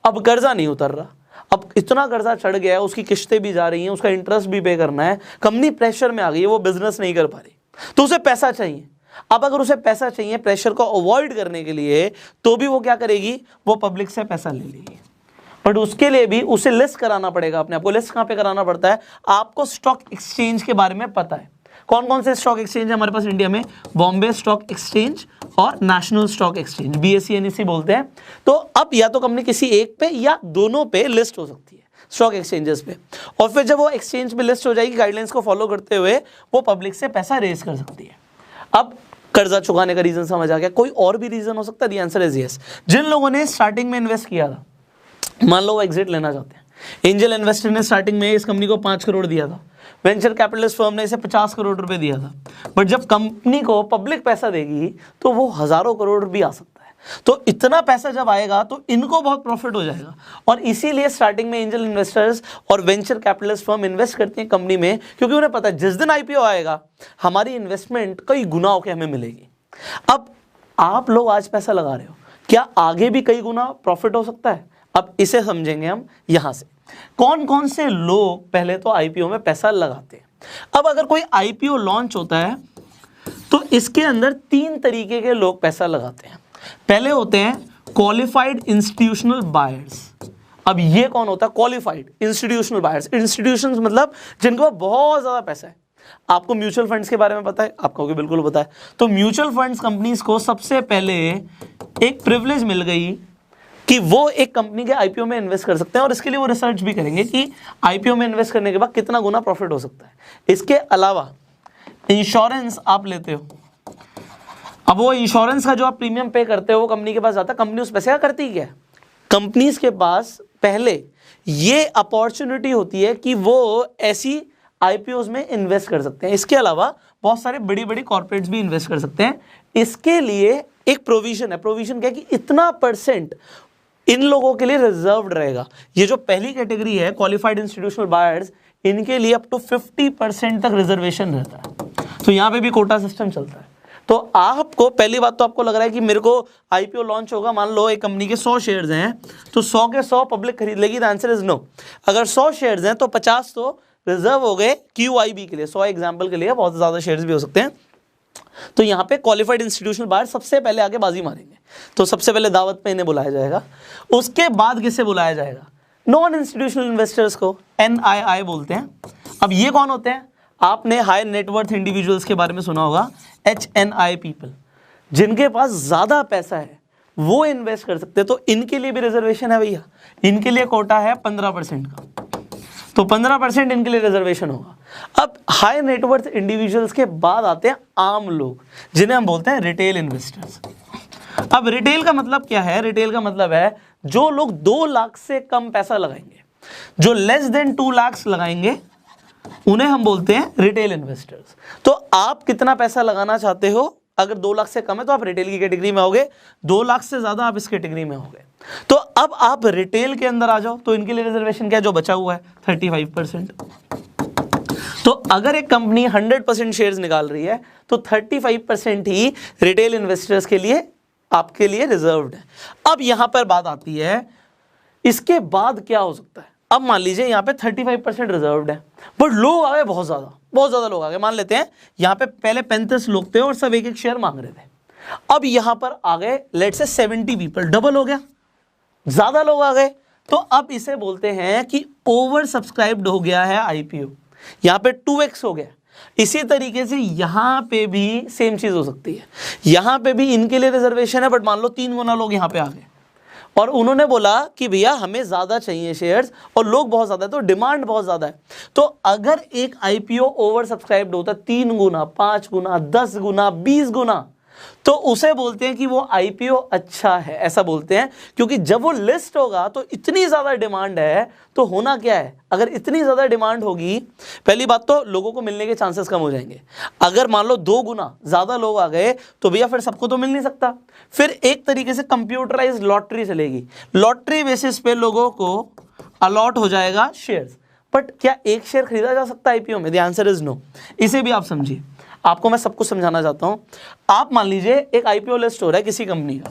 अब कर्जा नहीं उतर रहा। अब इतना कर्जा चढ़ गया है, उसकी किस्तें भी जा रही हैं, उसका इंटरेस्ट भी पे करना है, कंपनी प्रेशर में आ गई है, वो बिजनेस नहीं कर पा रही, तो उसे पैसा चाहिए। अब अगर उसे पैसा चाहिए प्रेशर को अवॉइड करने के लिए, तो भी वो क्या करेगी? वो पब्लिक से पैसा ले लेगी। बट उसके लिए भी उसे लिस्ट कराना पड़ेगा अपने आप को। लिस्ट कहाँ पे कराना पड़ता है? आपको स्टॉक एक्सचेंज के बारे में पता है। कौन कौन से स्टॉक एक्सचेंज है हमारे पास इंडिया में? बॉम्बे स्टॉक एक्सचेंज और national stock exchange, BSE NSE बोलते हैं। तो अब या तो कंपनी किसी एक पे या दोनों पे लिस्ट हो सकती है, स्टॉक एक्सचेंजेस पे, और फिर जब वो एक्सचेंज पे लिस्ट हो जाएगी, गाइडलाइंस को फॉलो करते हुए वो पब्लिक से पैसा रेज कर सकती है। अब कर्जा चुकाने का रीजन समझ आ गया। कोई और भी रीजन हो सकता है? The answer is yes. जिन लोगों ने स्टार्टिंग में इन्वेस्ट किया था, मान लो वो एग्जिट लेना चाहते हैं। एंजल इन्वेस्टर ने स्टार्टिंग में इस कंपनी को 5 करोड़ दिया था, वेंचर कैपिटलिस्ट फर्म ने इसे 50 करोड़ रुपए दिया था, बट जब कंपनी को पब्लिक पैसा देगी तो वो हजारों करोड़ भी आ सकता है। तो इतना पैसा जब आएगा तो इनको बहुत प्रॉफिट हो जाएगा, और इसीलिए स्टार्टिंग में एंजल इन्वेस्टर्स और वेंचर कैपिटलिस्ट फर्म इन्वेस्ट करती हैं कंपनी में, क्योंकि उन्हें पता है जिस दिन आईपीओ आएगा हमारी इन्वेस्टमेंट कई गुना होकर हमें मिलेगी। अब आप लोग आज पैसा लगा रहे हो, क्या आगे भी कई गुना प्रॉफिट हो सकता है? अब इसे समझेंगे हम यहां से। कौन कौन से लोग पहले तो आईपीओ में पैसा लगाते हैं। अब अगर कोई आईपीओ लॉन्च होता है तो इसके अंदर 3 तरीके के लोग पैसा लगाते हैं। पहले होते हैं क्वालिफाइड इंस्टीट्यूशनल बायर्स। अब ये कौन होता है? Qualified institutional buyers. इंस्टीट्यूशंस मतलब जिनको बहुत ज्यादा पैसा है। आपको म्यूचुअल फंड्स के बारे में पता है? आपको भी बिल्कुल पता है। तो म्यूचुअल फंड्स कंपनीज को सबसे पहले एक प्रिविलेज मिल गई कि वो एक कंपनी के आईपीओ में इन्वेस्ट कर सकते हैं, और इसके लिए वो रिसर्च भी करेंगे कि आईपीओ में इन्वेस्ट करने के बाद कितना गुना प्रॉफिट हो सकता है। इसके अलावा इंश्योरेंस आप लेते हो, अब वो इंश्योरेंस का जो आप प्रीमियम पे करते हो वो कंपनी के पास जाता है, कंपनी उस पैसे का करती क्या है, कंपनीज के पास पहले ये अपॉर्चुनिटी होती है कि वो ऐसी आईपीओज में इन्वेस्ट कर सकते हैं। इसके अलावा बहुत सारे बड़ी बड़ी कॉर्पोरेट्स भी इन्वेस्ट कर सकते हैं। इसके लिए एक प्रोविजन है, प्रोविजन क्या है कि इतना परसेंट इन लोगों के लिए रिजर्व्ड रहेगा। ये जो पहली कैटेगरी है क्वालिफाइड इंस्टीट्यूशनल बायर्स, इनके लिए अप टू 50% तक रिजर्वेशन रहता है। तो यहाँ पे भी कोटा सिस्टम चलता है। तो आपको पहली बात तो आपको लग रहा है कि मेरे को आईपीओ लॉन्च होगा, मान लो एक कंपनी के 100 शेयर्स हैं तो 100 के 100 पब्लिक खरीद लेगी, द आंसर इज नो। अगर 100 शेयर्स हैं तो 50 तो रिजर्व हो गए QIB के लिए, 100 एग्जाम्पल के लिए, बहुत ज्यादा शेयर्स भी हो सकते हैं। तो यहाँ पे क्वालिफाइड इंस्टीट्यूशनल बायर सबसे पहले आगे बाजी मारेंगे। तो सबसे पहले दावत पे इन्हें बुलाया जाएगा। उसके बाद किसे बुलाया जाएगा, नॉन इंस्टीट्यूशनल इन्वेस्टर्स को, NII बोलते हैं। अब ये कौन होते हैं, आपने हाई नेटवर्थ इंडिविजुअल्स के बारे में सुना होगा, HNI पीपल, जिनके पास ज्यादा पैसा है वो इन्वेस्ट कर सकते हैं। तो इनके लिए भी रिजर्वेशन है भैया, इनके लिए कोटा है 15% का, तो 15% इनके लिए रिजर्वेशन होगा। अब हाई नेटवर्थ इंडिविजुअल्स के बाद आते हैं आम लोग, जिन्हें हम बोलते हैं रिटेल इन्वेस्टर्स। अब रिटेल का मतलब क्या है, रिटेल का मतलब है जो लोग 2 लाख से कम पैसा लगाएंगे, जो लेस देन 2 लाख लगाएंगे, उन्हें हम बोलते हैं रिटेल इन्वेस्टर्स। तो आप कितना पैसा लगाना चाहते हो, अगर 2 लाख से कम है तो आप रिटेल की कैटेगरी में होगे, 2 लाख से ज्यादा आप इस कैटेगरी में होगे। तो अब आप रिटेल के अंदर आ जाओ, तो इनके लिए रिजर्वेशन क्या है, जो बचा हुआ है 35%। तो अगर एक कंपनी 100% शेयर्स निकाल रही है तो 35% ही रिटेल इन्वेस्टर्स के लिए, आपके लिए रिजर्व्ड है। अब यहां पर बात आती है, इसके बाद क्या हो सकता है। अब मान लीजिए यहाँ पे 35% रिजर्व्ड है, बट लोग आ गए बहुत ज्यादा लोग आ गए। मान लेते हैं यहाँ पे पहले 35 लोग थे और सब एक शेयर मांग रहे थे। अब यहां पर आ गए लेट्स से 70 पीपल, डबल हो गया, ज्यादा लोग आ गए। तो अब इसे बोलते हैं कि ओवर सब्सक्राइब्ड हो गया है आईपीओ, यहां पे 2x हो गया। इसी तरीके से यहां पे भी सेम चीज हो सकती है, यहां पे भी इनके लिए रिजर्वेशन है, बट मान लो 3 गुना लोग यहां पे आ गए और उन्होंने बोला कि भैया हमें ज्यादा चाहिए शेयर्स, और लोग बहुत ज्यादा है तो डिमांड बहुत ज्यादा है। तो अगर एक आईपीओ ओवर सब्सक्राइब्ड होता है 3 गुना, 5 गुना, 10 गुना, 20 गुना, तो उसे बोलते हैं कि वो आईपीओ अच्छा है, ऐसा बोलते हैं। क्योंकि जब वो लिस्ट होगा तो इतनी ज्यादा डिमांड है, तो होना क्या है, अगर इतनी ज्यादा डिमांड होगी, पहली बात तो लोगों को मिलने के चांसेस कम हो जाएंगे। अगर मान लो 2 गुना ज्यादा लोग आ गए तो भैया फिर सबको तो मिल नहीं सकता। फिर एक तरीके से कंप्यूटराइज लॉटरी चलेगी, लॉटरी बेसिस पे लोगों को अलॉट हो जाएगा शेयर्स। बट क्या एक शेयर खरीदा जा सकता है आईपीओ में, द आंसर इज नो। इसे भी आप समझिए, आपको मैं सब कुछ समझाना चाहता हूं। आप मान लीजिए एक आईपीओ लिस्ट हो रहा है किसी कंपनी का,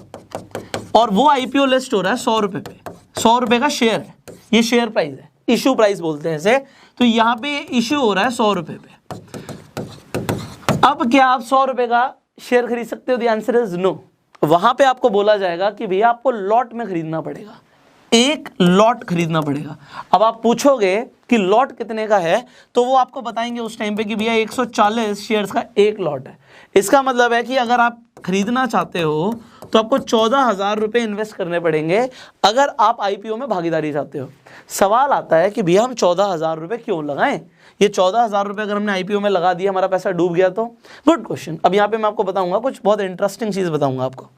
और वो आईपीओ लिस्ट हो रहा है 100 रुपए पे, 100 रुपए का शेयर है, ये शेयर प्राइस है, इशू प्राइस बोलते हैं इसे। तो यहां पे इशू हो रहा है 100 रुपए पे। अब क्या आप 100 रुपए का शेयर खरीद सकते हो, द आंसर इज नो। वहां पे आपको बोला जाएगा कि भैया आपको लॉट में खरीदना पड़ेगा, एक लॉट खरीदना पड़ेगा। अब आप पूछोगे कि लॉट कितने का है, तो वो आपको बताएंगे उस टाइम पे कि भैया 140 शेयर्स का एक लॉट है। इसका मतलब है कि अगर आप खरीदना चाहते हो तो आपको 14,000 रुपए इन्वेस्ट करने पड़ेंगे, अगर आप आईपीओ में भागीदारी चाहते हो। सवाल आता है कि भैया हम 14,000 रुपए क्यों लगाएं, ये 14,000 रुपए अगर हमने आईपीओ में लगा दिया, हमारा पैसा डूब गया तो। Good question. अब यहाँ पे मैं आपको बताऊंगा, कुछ बहुत इंटरेस्टिंग चीज बताऊंगा आपको।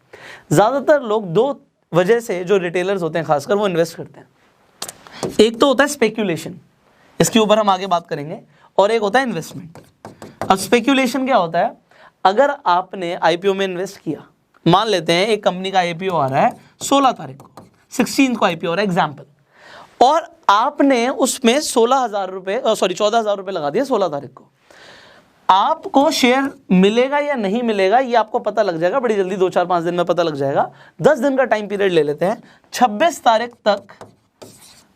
ज्यादातर लोग 2 वजह से, जो रिटेलर्स होते हैं खासकर, वो इन्वेस्ट करते हैं। एक तो होता है स्पेक्यूलेशन, इसके ऊपर हम आगे बात करेंगे, और एक होता है इन्वेस्टमेंट। अब स्पेक्यूलेशन क्या होता है, अगर आपने आईपीओ में इन्वेस्ट किया, मान लेते हैं एक कंपनी का आईपीओ आ रहा है 16 तारीख को, 16 को आईपीओ आ रहा है एग्जाम्पल, और आपने उसमें 14,000 रुपए लगा दिए 16 तारीख को। आपको शेयर मिलेगा या नहीं मिलेगा ये आपको पता लग जाएगा बड़ी जल्दी, 2-4-5 दिन में पता लग जाएगा। 10 दिन का टाइम पीरियड ले लेते हैं, 26 तारीख तक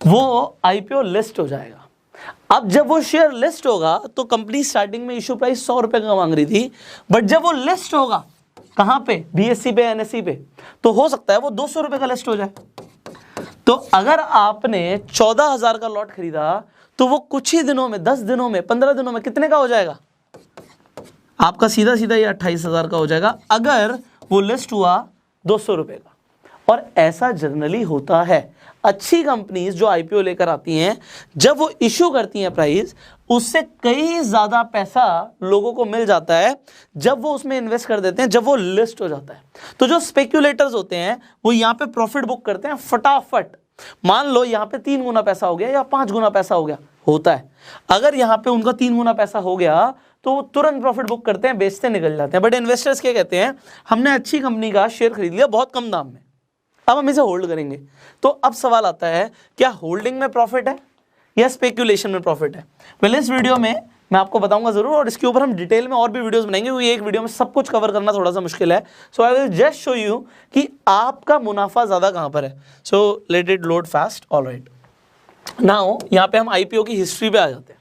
वो आईपीओ लिस्ट हो जाएगा। अब जब वो शेयर लिस्ट होगा तो कंपनी स्टार्टिंग में इशू प्राइस 100 रुपए का मांग रही थी, बट जब वो लिस्ट होगा कहां पे, बीएससी पे, एनएससी पे, तो हो सकता है वो 200 रुपए का लिस्ट हो जाए। तो अगर आपने 14,000 का लॉट खरीदा तो वो कुछ ही दिनों में, 10 दिनों में, 15 दिनों में कितने का हो जाएगा, आपका सीधा सीधा ये 28,000 का हो जाएगा, अगर वो लिस्ट हुआ 200 रुपए का। और ऐसा जनरली होता है। अच्छी कंपनीज जो आईपीओ लेकर आती हैं, जब वो इश्यू करती हैं प्राइस, उससे कई ज्यादा पैसा लोगों को मिल जाता है जब वो उसमें इन्वेस्ट कर देते हैं, जब वो लिस्ट हो जाता है। तो जो स्पेक्यूलेटर्स होते हैं वो यहाँ पे प्रॉफिट बुक करते हैं फटाफट। मान लो यहाँ पे 3 गुना पैसा हो गया या 5 गुना पैसा हो गया, होता है। अगर यहाँ पे उनका 3 गुना पैसा हो गया तो वो तुरंत प्रॉफिट बुक करते हैं, बेचते निकल जाते हैं। बट इन्वेस्टर्स क्या कहते हैं, हमने अच्छी कंपनी का शेयर खरीद लिया बहुत कम दाम में, अब हम इसे होल्ड करेंगे। तो अब सवाल आता है, क्या होल्डिंग में प्रॉफिट है या स्पेक्यूलेशन में प्रॉफिट है? पहले इस वीडियो में मैं आपको बताऊंगा जरूर, और इसके ऊपर हम डिटेल में और भी वीडियोस बनाएंगे, क्योंकि एक वीडियो में सब कुछ कवर करना थोड़ा सा मुश्किल है। So I will just show you कि आपका मुनाफा ज्यादा कहां पर है। So let it load fast. Alright, now यहाँ पे हम आईपीओ की हिस्ट्री पे आ जाते हैं।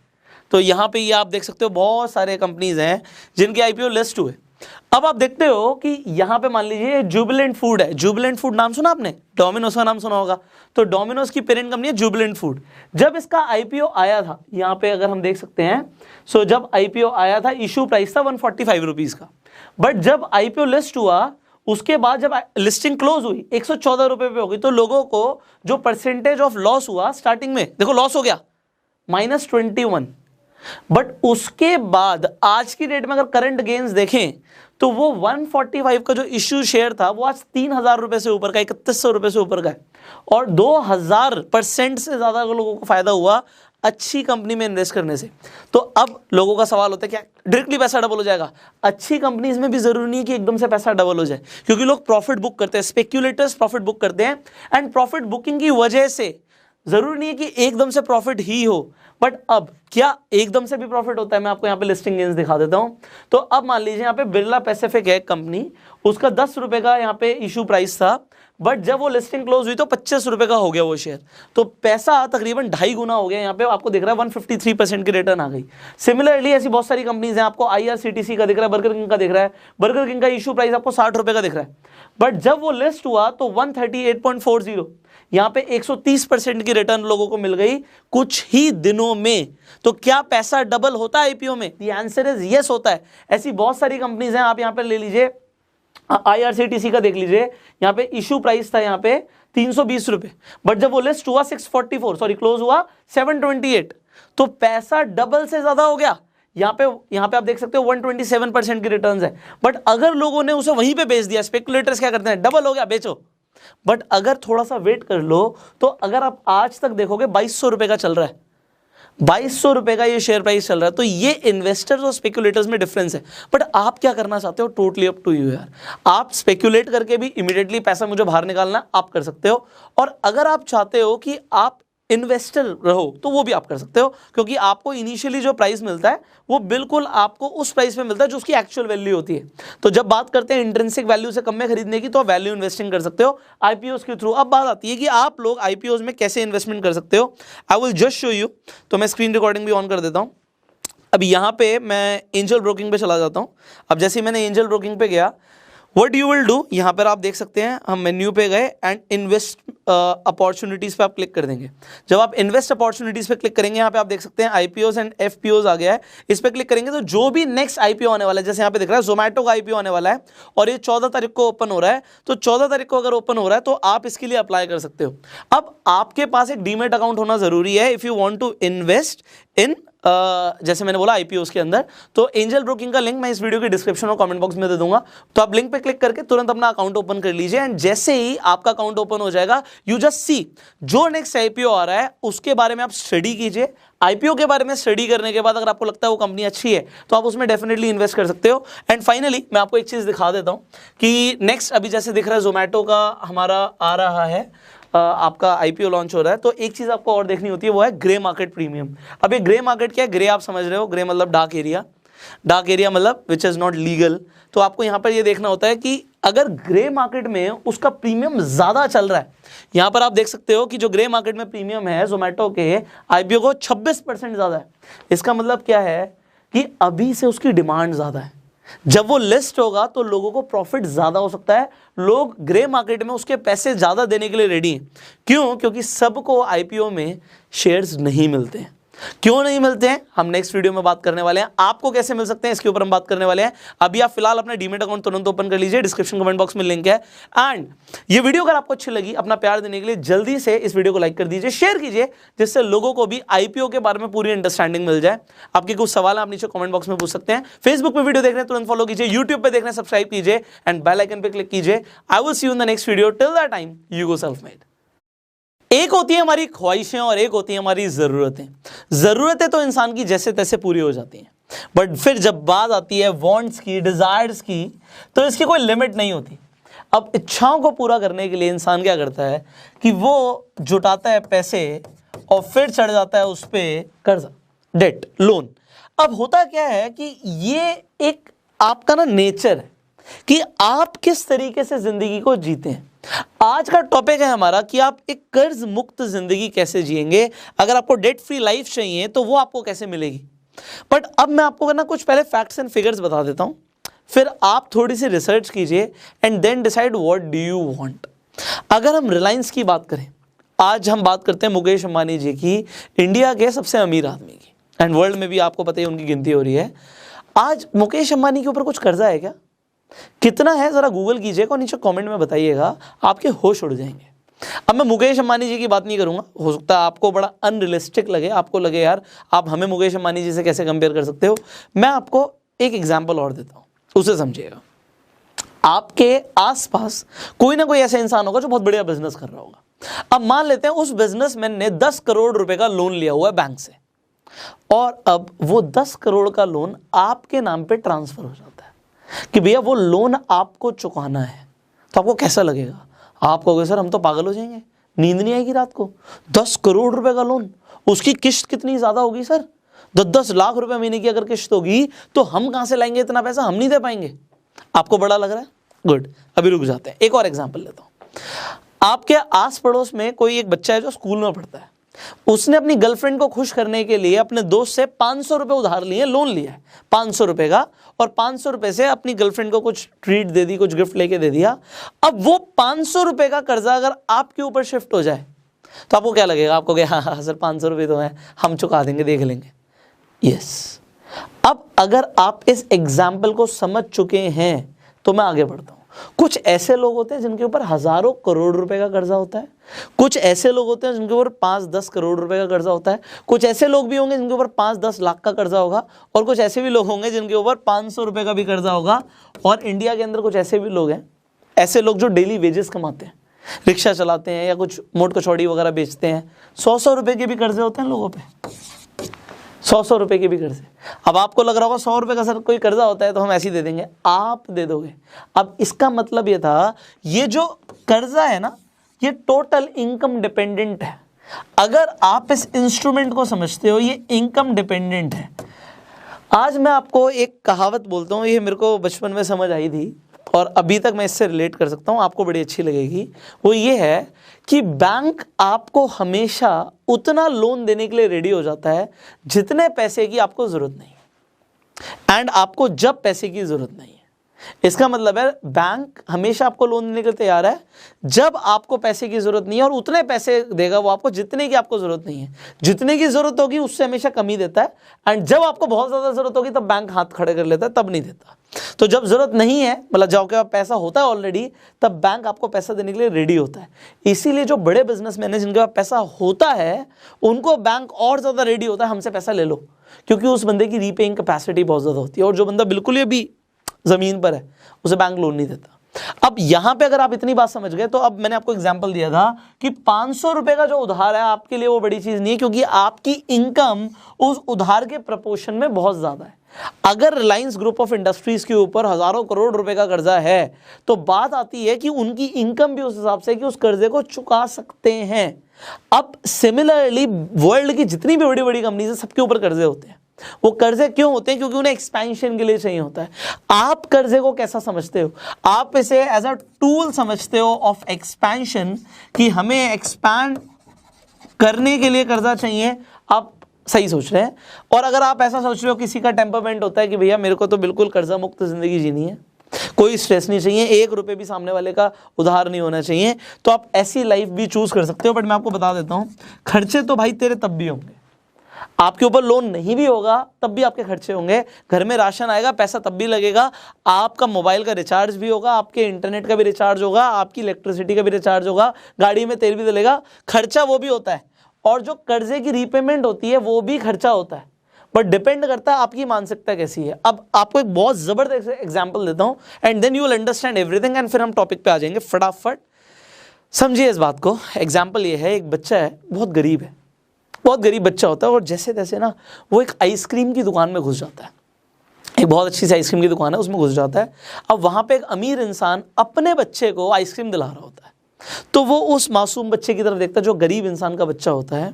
तो यहाँ पे ये आप देख सकते हो बहुत सारे कंपनीज हैं जिनके आईपीओ लिस्ट हुए। अब आप देखते हो कि यहाँ पे मान लीजिए जुबिलेंट फूड है। जुबिलेंट फूड नाम सुना आपने? डोमिनोज का नाम सुना होगा। तो डोमिनोज की पेरेंट कंपनी है जुबिलेंट फूड। जब इसका आईपीओ आया था, यहाँ पे अगर हम देख सकते हैं, सो जब आईपीओ आया था इशू प्राइस था 145 रुपीज का। बट जब आईपीओ लिस्ट हुआ, उसके बाद जब लिस्टिंग क्लोज हुई 114 रुपए पे हो गई, तो लोगों को जो परसेंटेज ऑफ लॉस हुआ स्टार्टिंग में, देखो लॉस हो गया -21। बट उसके बाद आज की डेट में अगर करंट गेन्स देखें तो वो 145 का जो इश्यू शेयर था वो आज 3000 रुपए से ऊपर का, 3100 रुपए से ऊपर का है, और 2000% से ज्यादा लोगों को फायदा हुआ अच्छी कंपनी में इन्वेस्ट करने से। तो अब लोगों का सवाल होता है, क्या डायरेक्टली पैसा डबल हो जाएगा? अच्छी कंपनीज में भी जरूरी नहीं है कि एकदम से पैसा डबल हो जाए, क्योंकि लोग प्रॉफिट बुक करते हैं, स्पेक्यूलेटर्स प्रॉफिट बुक करते हैं, एंड प्रॉफिट बुकिंग की वजह से जरूरी नहीं है कि एकदम से प्रॉफिट ही हो। बट अब क्या एकदम से भी प्रॉफिट होता है? मैं आपको यहाँ पे लिस्टिंग गेन्स दिखा देता हूं। तो अब मान लीजिए यहाँ पे बिरला पैसिफिक है कंपनी, उसका 10 रुपए का यहाँ पे इशू प्राइस था, बट जब वो लिस्टिंग क्लोज हुई तो 25 रुपए का हो गया वो शेयर। तो पैसा तकरीबन 2.5 गुना हो गया। यहाँ पे आपको दिख रहा है 153% की रिटर्न आ गई। सिमिलरली ऐसी बहुत सारी कंपनीज हैं, आपको IRCTC का दिख रहा है, बर्गर किंग का दिख रहा है। बर्गर किंग का इशू प्राइस आपको 60 रुपए का दिख रहा है, बट जब वो लिस्ट हुआ तो 138.40, यहाँ पे 130% की रिटर्न लोगों को मिल गई कुछ ही दिनों में। तो क्या पैसा डबल होता है आईपीओ में? द आंसर इज यस, होता है। ऐसी बहुत सारी कंपनीज हैं, आप यहाँ पे ले लीजिए, IRCTC का देख लीजिए, यहाँ पे इशू प्राइस था यहाँ पे 320 रुपए, बट जब वो लिस्ट हुआ 644, सॉरी क्लोज हुआ 728, तो पैसा डबल से ज्यादा हो गया। यहाँ पे आप देख सकते हो 127% की रिटर्न्स है। बट अगर लोगों ने उसे वहीं पे बेच दिया, स्पेकुलेटर्स क्या करते हैं, डबल हो गया बेचो। बट अगर थोड़ा सा वेट कर लो तो अगर आप आज तक देखोगे 2200 रुपए का चल रहा है, 2200 रुपए का ये शेयर प्राइस चल रहा है। तो ये इन्वेस्टर्स और स्पेकुलेटर्स में डिफरेंस है। बट आप क्या करना चाहते हो, टोटली अप टू यू यार। आप स्पेकुलेट करके भी इमीडिएटली पैसा मुझे बाहर निकालना, आप कर सकते हो, और अगर आप चाहते हो कि आप इन्वेस्टर रहो तो वो भी आप कर सकते हो, क्योंकि आपको इनिशियली जो प्राइस मिलता है वो बिल्कुल आपको उस प्राइस में मिलता है जो उसकी एक्चुअल वैल्यू होती है। तो जब बात करते हैं इंट्रिंसिक वैल्यू से कम में खरीदने की, तो आप वैल्यू इन्वेस्टिंग कर सकते हो आईपीओस के थ्रू। अब बात आती है कि आप लोग आईपीओस में कैसे इन्वेस्टमेंट कर सकते हो। आई विल जस्ट शो यू। तो मैं स्क्रीन रिकॉर्डिंग भी ऑन कर देता हूं। अब यहाँ पे मैं एंजल ब्रोकिंग पे चला जाता हूँ। अब जैसे मैंने एंजल ब्रोकिंग पे गया, व्हाट यू विल डू, यहाँ पर आप देख सकते हैं हम मेन्यू पे गए एंड इन्वेस्ट अपॉर्चुनिटीज़ पे आप क्लिक कर देंगे। जब आप इन्वेस्ट अपॉर्चुनिटीज़ पे क्लिक करेंगे, यहाँ पे आप देख सकते हैं आईपीओस एंड एफपीओस आ गया है। इस पे क्लिक करेंगे तो जो भी नेक्स्ट आईपीओ आने वाला है, जैसे यहाँ पे दिख रहा है जोमेटो का आईपीओ आने वाला है और ये 14 तारीख को ओपन हो रहा है, तो 14 तारीख को अगर ओपन हो रहा है तो आप इसके लिए अप्लाई कर सकते हो। अब आपके पास एक डीमेट अकाउंट होना जरूरी है if you want to invest in जैसे मैंने बोला आईपीओस के अंदर। तो एंजल ब्रोकिंग का लिंक मैं इस वीडियो के डिस्क्रिप्शन और कमेंट बॉक्स में दे दूंगा, तो आप लिंक पे क्लिक करके तुरंत अपना अकाउंट ओपन कर लीजिए। एंड जैसे ही आपका अकाउंट ओपन हो जाएगा, यू जस्ट सी जो नेक्स्ट आईपीओ आ रहा है उसके बारे में आप स्टडी कीजिए। आईपीओ के बारे में स्टडी करने के बाद अगर आपको लगता है वो कंपनी अच्छी है तो आप उसमें डेफिनेटली इन्वेस्ट कर सकते हो। एंड फाइनली मैं आपको एक चीज दिखा देता हूं कि नेक्स्ट अभी जैसे दिख रहा है जोमेटो का हमारा आ रहा है, आपका आईपीओ लॉन्च हो रहा है। तो एक चीज आपको और देखनी होती है, वो है ग्रे मार्केट प्रीमियम। अब ये ग्रे मार्केट क्या है? ग्रे आप समझ रहे हो, ग्रे मतलब डार्क एरिया, डार्क एरिया मतलब विच इज नॉट लीगल। तो आपको यहाँ पर ये देखना होता है कि अगर ग्रे मार्केट में उसका प्रीमियम ज्यादा चल रहा है, यहाँ पर आप देख सकते हो कि जो ग्रे मार्केट में प्रीमियम है जोमेटो के आईपीओ को 26% ज्यादा है। इसका मतलब क्या है कि अभी से उसकी डिमांड ज्यादा है। जब वो लिस्ट होगा तो लोगों को प्रॉफिट ज्यादा हो सकता है, लोग ग्रे मार्केट में उसके पैसे ज्यादा देने के लिए रेडी हैं। क्यों? क्योंकि सबको आईपीओ में शेयर्स नहीं मिलते हैं। क्यों नहीं मिलते हैं हम नेक्स्ट वीडियो में बात करने वाले हैं। आपको कैसे मिल सकते हैं इसके ऊपर हम बात करने वाले हैं। अभी आप फिलहाल अपना डीमेट अकाउंट तुरंत ओपन कर लीजिए, डिस्क्रिप्शन कमेंट बॉक्स में लिंक है। एंड ये वीडियो अगर आपको अच्छी लगी, अपना प्यार देने के लिए जल्दी से इस वीडियो को लाइक कर दीजिए, शेयर कीजिए, जिससे लोगों को भी आईपीओ के बारे में पूरी अंडरस्टैंडिंग मिल जाए। आपके कुछ सवाल आप नीचे कमेंट बॉक्स में पूछ सकते हैं। फेसबुक पे वीडियो देख रहे हैं तुरंत फॉलो कीजिए, यूट्यूब पे देख रहे हैं सब्सक्राइब कीजिए एंड बेल आइकन पे क्लिक कीजिए। आई will see you in the next video. Till that time you go self made. एक होती है हमारी ख्वाहिशें और एक होती है हमारी ज़रूरतें। ज़रूरतें तो इंसान की जैसे तैसे पूरी हो जाती हैं, बट फिर जब बात आती है वांट्स की, डिज़ायर्स की, तो इसकी कोई लिमिट नहीं होती। अब इच्छाओं को पूरा करने के लिए इंसान क्या करता है कि वो जुटाता है पैसे और फिर चढ़ जाता है उस पर कर्जा, डेट, लोन। अब होता क्या है कि ये एक आपका ना नेचर है कि आप किस तरीके से ज़िंदगी को जीते हैं। आज का टॉपिक है हमारा कि आप एक कर्ज मुक्त जिंदगी कैसे जिएंगे। अगर आपको डेट फ्री लाइफ चाहिए तो वो आपको कैसे मिलेगी। बट अब मैं आपको ना कुछ पहले फैक्ट्स एंड फिगर्स बता देता हूं, फिर आप थोड़ी सी रिसर्च कीजिए and then decide what do you want. अगर हम रिलायंस की बात करें, आज हम बात करते हैं मुकेश अंबानी जी की, इंडिया के सबसे अमीर आदमी की, एंड वर्ल्ड में भी आपको पता है उनकी गिनती हो रही है। आज मुकेश अंबानी के ऊपर कुछ कर्जा है क्या? कितना है जरा गूगल कीजिएगा और नीचे कमेंट में बताइएगा, आपके होश उड़ जाएंगे। अब मैं मुकेश अंबानी जी की बात नहीं करूंगा, हो सकता है आपको बड़ा अनरियलिस्टिक लगे, आपको लगे यार आप हमें मुकेश अंबानी जी से कैसे कंपेयर कर सकते हो। मैं आपको एक एग्जांपल और देता हूं, उसे समझिएगा। आपके आसपास कोई ना कोई ऐसा इंसान होगा जो बहुत बढ़िया बिजनेस कर रहा होगा। अब मान लेते हैं उस बिजनेसमैन ने 10 करोड़ रुपए का लोन लिया हुआ है बैंक से, और अब वो 10 करोड़ का लोन आपके नाम पे ट्रांसफर हो जाता है कि भैया वो लोन आपको चुकाना है। तो आपको कैसा लगेगा? आप कहोगे सर हम तो पागल हो जाएंगे, नींद नहीं आएगी रात को। 10 करोड़ रुपए का लोन, उसकी किस्त कितनी ज्यादा होगी सर? 10-10 लाख रुपए महीने की अगर किस्त होगी तो हम कहां से लाएंगे इतना पैसा, हम नहीं दे पाएंगे। आपको बड़ा लग रहा है? गुड, अभी रुक जाते हैं, एक और एग्जाम्पल लेता हूं। आपके आस पड़ोस में कोई एक बच्चा है जो स्कूल में पढ़ता है, उसने अपनी गर्लफ्रेंड को खुश करने के लिए अपने दोस्त से 500 रुपए उधार लिए, लोन लिया है 500 रुपए का, और 500 रुपए से अपनी गर्लफ्रेंड को कुछ ट्रीट दे दी, कुछ गिफ्ट लेके दे दिया। अब वो 500 रुपए का कर्जा अगर आपके ऊपर शिफ्ट हो जाए तो आपको क्या लगेगा? आपको क्या, हाँ सर 500 रुपए तो है, हम चुका देंगे, देख लेंगे। यस। अब अगर आप इस एग्जाम्पल को समझ चुके हैं तो मैं आगे बढ़ता हूं। कुछ ऐसे लोग होते हैं जिनके ऊपर हजारों करोड़ रुपए का कर्जा होता है, कुछ ऐसे लोग होते हैं जिनके ऊपर 5-10 करोड़ रुपए का कर्जा होता है, कुछ ऐसे लोग भी होंगे जिनके ऊपर 5-10 लाख का कर्जा होगा, और कुछ ऐसे भी लोग होंगे जिनके ऊपर 500 रुपए का भी कर्जा होगा। और इंडिया के अंदर कुछ ऐसे भी लोग हैं, ऐसे लोग जो डेली वेजेस कमाते हैं, रिक्शा चलाते हैं या कुछ मोट कचौड़ी वगैरह बेचते हैं, 100-100 रुपए के भी कर्जे होते हैं लोगों पे, 100-100 रुपए के भी कर्जे। अब आपको लग रहा होगा 100 रुपए का सर कोई कर्जा होता है तो हम ऐसे ही दे देंगे, आप दे दोगे। अब इसका मतलब ये था, ये जो कर्जा है ना, ये टोटल इनकम डिपेंडेंट है। अगर आप इस इंस्ट्रूमेंट को समझते हो, ये इनकम डिपेंडेंट है। आज मैं आपको एक कहावत बोलता हूँ, ये मेरे को बचपन में समझ आई थी और अभी तक मैं इससे रिलेट कर सकता हूँ, आपको बड़ी अच्छी लगेगी। वो ये है कि बैंक आपको हमेशा उतना लोन देने के लिए रेडी हो जाता है जितने पैसे की आपको जरूरत नहीं, एंड आपको जब पैसे की जरूरत नहीं है। इसका मतलब है बैंक हमेशा आपको लोन देने के लिए तैयार है जब आपको पैसे की जरूरत नहीं है, और उतने पैसे देगा वो आपको जितने की आपको जरूरत नहीं है। जितने की जरूरत होगी उससे हमेशा कम ही देता है, एंड जब आपको बहुत ज्यादा जरूरत होगी तब बैंक हाथ खड़े कर लेता है, तब नहीं देता। तो जब जरूरत नहीं है, मतलब जब आपके पास पैसा होता है ऑलरेडी, तब बैंक आपको पैसा देने के लिए रेडी होता है। इसीलिए जो बड़े बिजनेसमैन हैं जिनके पास पैसा होता है, उनको बैंक और ज्यादा रेडी होता है, हमसे पैसा ले लो, क्योंकि उस बंदे की रीपेइंग कैपेसिटी बहुत ज्यादा होती है। और जो बंदा बिल्कुल ही भी जमीन पर है, उसे बैंक लोन नहीं देता। अब यहां पे अगर आप इतनी बात समझ गए, तो अब मैंने आपको एग्जांपल दिया था कि 500 रुपए का जो उधार है आपके लिए वो बड़ी चीज नहीं है, क्योंकि आपकी इनकम उस उधार के प्रपोर्शन में बहुत ज्यादा है। अगर रिलायंस ग्रुप ऑफ इंडस्ट्रीज के ऊपर हजारों करोड़ रुपए का कर्जा है, तो बात आती है कि उनकी इनकम भी उस हिसाब से कि उस कर्जे को चुका सकते हैं। अब सिमिलरली वर्ल्ड की जितनी भी बड़ी बड़ी कंपनीज है, सबके ऊपर कर्जे होते हैं। वो कर्जे क्यों होते हैं? क्योंकि उन्हें एक्सपेंशन के लिए चाहिए होता है। आप कर्जे को कैसा समझते हो? आप इसे एज अ टूल समझते हो ऑफ एक्सपेंशन, कि हमें एक्सपैंड करने के लिए कर्जा चाहिए। आप सही सोच रहे हैं। और अगर आप ऐसा सोच रहे हो, किसी का टेम्परमेंट होता है कि भैया मेरे को तो बिल्कुल कर्जा मुक्त जिंदगी जीनी है, कोई स्ट्रेस नहीं चाहिए, 1 रुपए भी सामने वाले का उधार नहीं होना चाहिए, तो आप ऐसी लाइफ भी चूज कर सकते हो। बट मैं आपको बता देता हूं, खर्चे तो भाई तेरे तब भी होंगे। आपके ऊपर लोन नहीं भी होगा तब भी आपके खर्चे होंगे, घर में राशन आएगा पैसा तब भी लगेगा, आपका मोबाइल का रिचार्ज भी होगा, आपके इंटरनेट का भी रिचार्ज होगा, आपकी इलेक्ट्रिसिटी का भी रिचार्ज होगा, गाड़ी में तेल भी डलेगा, खर्चा वो भी होता है। और जो कर्जे की रीपेमेंट होती है वो भी खर्चा होता है, बट डिपेंड करता है आपकी मानसिकता कैसी है। अब आपको एक बहुत जबरदस्त एग्जाम्पल देता हूँ and then you will understand everything and फिर हम टॉपिक पे आ जाएंगे फटाफट। समझिए इस बात को। एग्जाम्पल ये है, एक बच्चा है, बहुत गरीब है, बहुत गरीब बच्चा होता है और जैसे तैसे ना वो एक आइसक्रीम की दुकान में घुस जाता है, एक बहुत अच्छी सी आइसक्रीम की दुकान है उसमें घुस जाता है। अब वहाँ पे एक अमीर इंसान अपने बच्चे को आइसक्रीम दिला रहा होता है, तो वो उस मासूम बच्चे की तरफ देखता है जो गरीब इंसान का बच्चा होता है,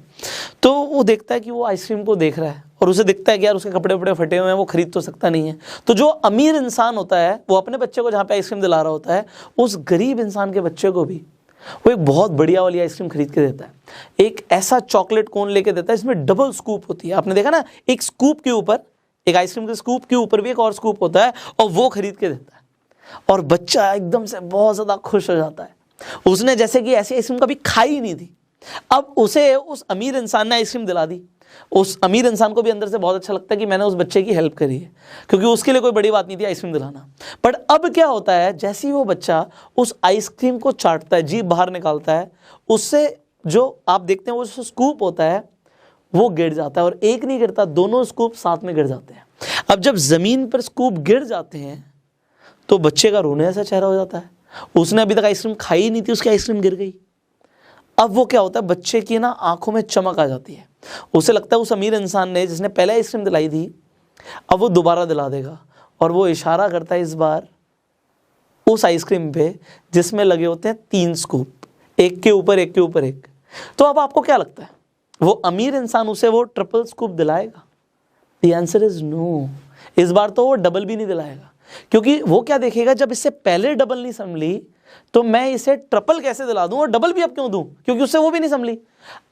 तो वो देखता है कि वो आइसक्रीम को देख रहा है और उसे दिखता है कि यार उसके कपड़े वपड़े फटे हुए हैं, वो खरीद तो सकता नहीं है। तो जो अमीर इंसान होता है वो अपने बच्चे को जहाँ पे आइसक्रीम दिला रहा होता है, उस गरीब इंसान के बच्चे को भी वो एक बहुत बढ़िया वाली आइसक्रीम खरीद के देता है। एक ऐसा चॉकलेट कोन लेके देता है इसमें डबल स्कूप होती है, आपने देखा ना, एक स्कूप के ऊपर, एक आइसक्रीम के स्कूप के ऊपर भी एक और स्कूप होता है, और वो खरीद के देता है। और बच्चा एकदम से बहुत ज़्यादा खुश हो जाता है, उसने जैसे कि ऐसी आइसक्रीम कभी खाई ही नहीं थी। अब उसे उस अमीर इंसान ने आइसक्रीम दिला दी, उस अमीर इंसान को भी अंदर से बहुत अच्छा लगता है कि मैंने उस बच्चे की हेल्प करी है, क्योंकि उसके लिए कोई बड़ी बात नहीं थी आइसक्रीम दिलाना। बट अब क्या होता है, जैसे ही वो बच्चा उस आइसक्रीम को चाटता है, जीभ बाहर निकालता है, उससे जो आप देखते हैं वो जो स्कूप होता है वो गिर जाता है, और एक नहीं गिरता, दोनों स्कूप साथ में गिर जाते हैं। अब जब ज़मीन पर स्कूप गिर जाते हैं तो बच्चे का रोने जैसा चेहरा हो जाता है, उसने अभी तक आइसक्रीम खाई नहीं थी, उसकी आइसक्रीम गिर गई। अब वो क्या होता है, बच्चे की ना आंखों में चमक आ जाती है, उसे लगता है उस अमीर इंसान ने जिसने पहले आइसक्रीम दिलाई थी अब वो दोबारा दिला देगा, और वो इशारा करता है इस बार उस आइसक्रीम पे जिसमें लगे होते हैं 3 स्कूप, एक के ऊपर एक के ऊपर एक। तो अब आपको क्या लगता है, वो अमीर इंसान उसे वो ट्रिपल स्कूप दिलाएगा? The answer is no. इस बार तो वो डबल भी नहीं दिलाएगा, क्योंकि वो क्या देखेगा, जब इससे पहले डबल नहीं संभली तो मैं इसे ट्रिपल कैसे दिला दूं, और डबल भी अब क्यों दूं, क्योंकि उससे वो भी नहीं संभली।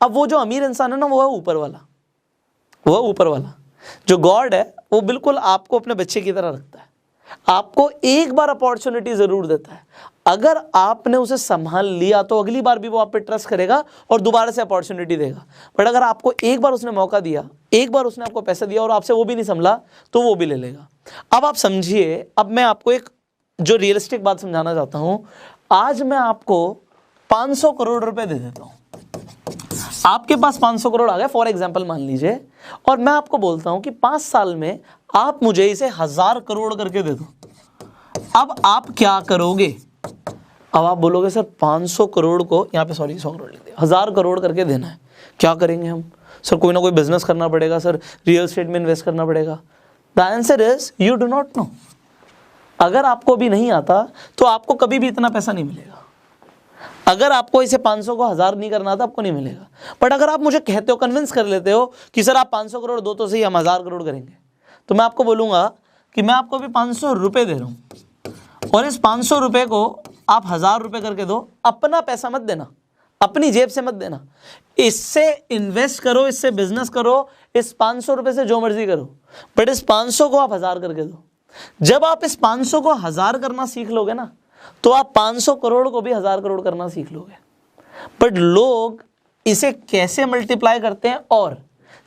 अब वो जो अमीर इंसान है ना, वो है ऊपर वाला, वो ऊपर वाला जो गॉड है, वो बिल्कुल आपको अपने बच्चे की तरह रखता है, आपको एक बार अपॉर्चुनिटी जरूर देता है। अगर आपने उसे संभाल लिया तो अगली बार भी वो आप पे ट्रस्ट करेगा और दोबारा से अपॉर्चुनिटी देगा। बट अगर आपको एक बार उसने मौका दिया, एक बार उसने आपको पैसा दिया और आपसे वो भी नहीं संभला, तो वो भी ले लेगा। अब आप समझिए, अब मैं आपको एक जो रियलिस्टिक बात समझाना चाहता हूं। आज मैं आपको 500 करोड़ रुपए दे देता हूं, आपके पास 500 करोड़ आ गए फॉर एग्जांपल मान लीजिए, और मैं आपको बोलता हूं कि 5 साल में आप मुझे इसे 1000 करोड़ करके दे दो। अब आप क्या करोगे? अब आप बोलोगे सर 500 करोड़ को यहाँ पे 100 करोड़ लिख दिया, 1000 करोड़ करके देना है, क्या करेंगे हम? सर कोई ना कोई बिजनेस करना पड़ेगा, सर रियल एस्टेट में इन्वेस्ट करना पड़ेगा। The answer is you do not no. अगर आपको भी नहीं आता तो आपको कभी भी इतना पैसा नहीं मिलेगा। अगर आपको इसे 500 को 1000 नहीं करना था, आपको नहीं मिलेगा। बट अगर आप मुझे कहते हो, कन्विंस कर लेते हो कि सर आप 500 करोड़ दो तो सही, हम 1000 करोड़ करेंगे, तो मैं आपको बोलूंगा कि मैं आपको अभी 500 रुपये दे रहा हूं, और इस 500 रुपये को आप 1000 रुपये करके दो। अपना पैसा मत देना, अपनी जेब से मत देना, इससे इन्वेस्ट करो, इससे बिजनेस करो, इस 500 रुपये से जो मर्जी करो, बट इस 500 को आप 1000 करके दो। जब आप इस 500 को 1000 करना सीख लोगे ना, तो आप 500 करोड़ को भी 1000 करोड़ करना सीख लोगे। बट लोग इसे कैसे मल्टीप्लाई करते हैं, और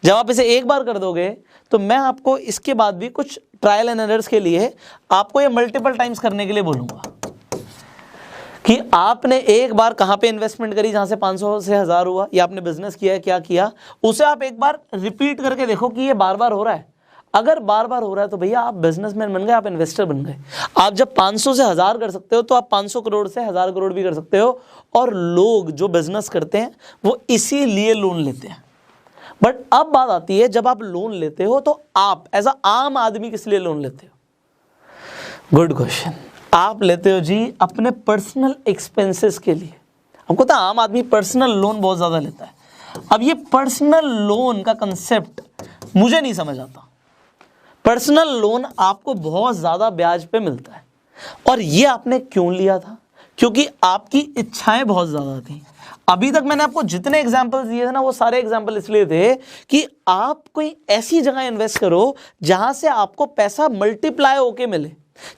जब आप इसे एक बार कर दोगे तो मैं आपको इसके बाद भी कुछ ट्रायल एंड एरर्स के लिए आपको ये मल्टीपल टाइम्स करने के लिए बोलूंगा कि आपने एक बार कहां पे इन्वेस्टमेंट करी जहां से 500 से 1000 हुआ, या आपने बिजनेस किया है, क्या किया, उसे आप एक बार रिपीट करके देखो कि ये बार बार हो रहा है। अगर बार बार हो रहा है तो भैया आप बिजनेसमैन बन गए, आप इन्वेस्टर बन गए। आप जब 500 से 1000 कर सकते हो तो आप 500 करोड़ से 1000 करोड़ भी कर सकते हो। और लोग जो बिजनेस करते हैं वो इसीलिए लोन लेते हैं। बट अब बात आती है, जब आप लोन लेते हो तो आप एज अ आम आदमी किस लिए लोन लेते हो? Good question. आप लेते हो जी अपने पर्सनल एक्सपेंसेस के लिए। आपको पता है आम आदमी पर्सनल लोन बहुत ज्यादा लेता है। अब ये पर्सनल लोन का कंसेप्ट मुझे नहीं समझ आता। पर्सनल लोन आपको बहुत ज़्यादा ब्याज पे मिलता है, और ये आपने क्यों लिया था? क्योंकि आपकी इच्छाएं बहुत ज़्यादा थी। अभी तक मैंने आपको जितने एग्जाम्पल्स दिए थे ना, वो सारे एग्जाम्पल इसलिए थे कि आप कोई ऐसी जगह इन्वेस्ट करो जहां से आपको पैसा मल्टीप्लाई होके मिले।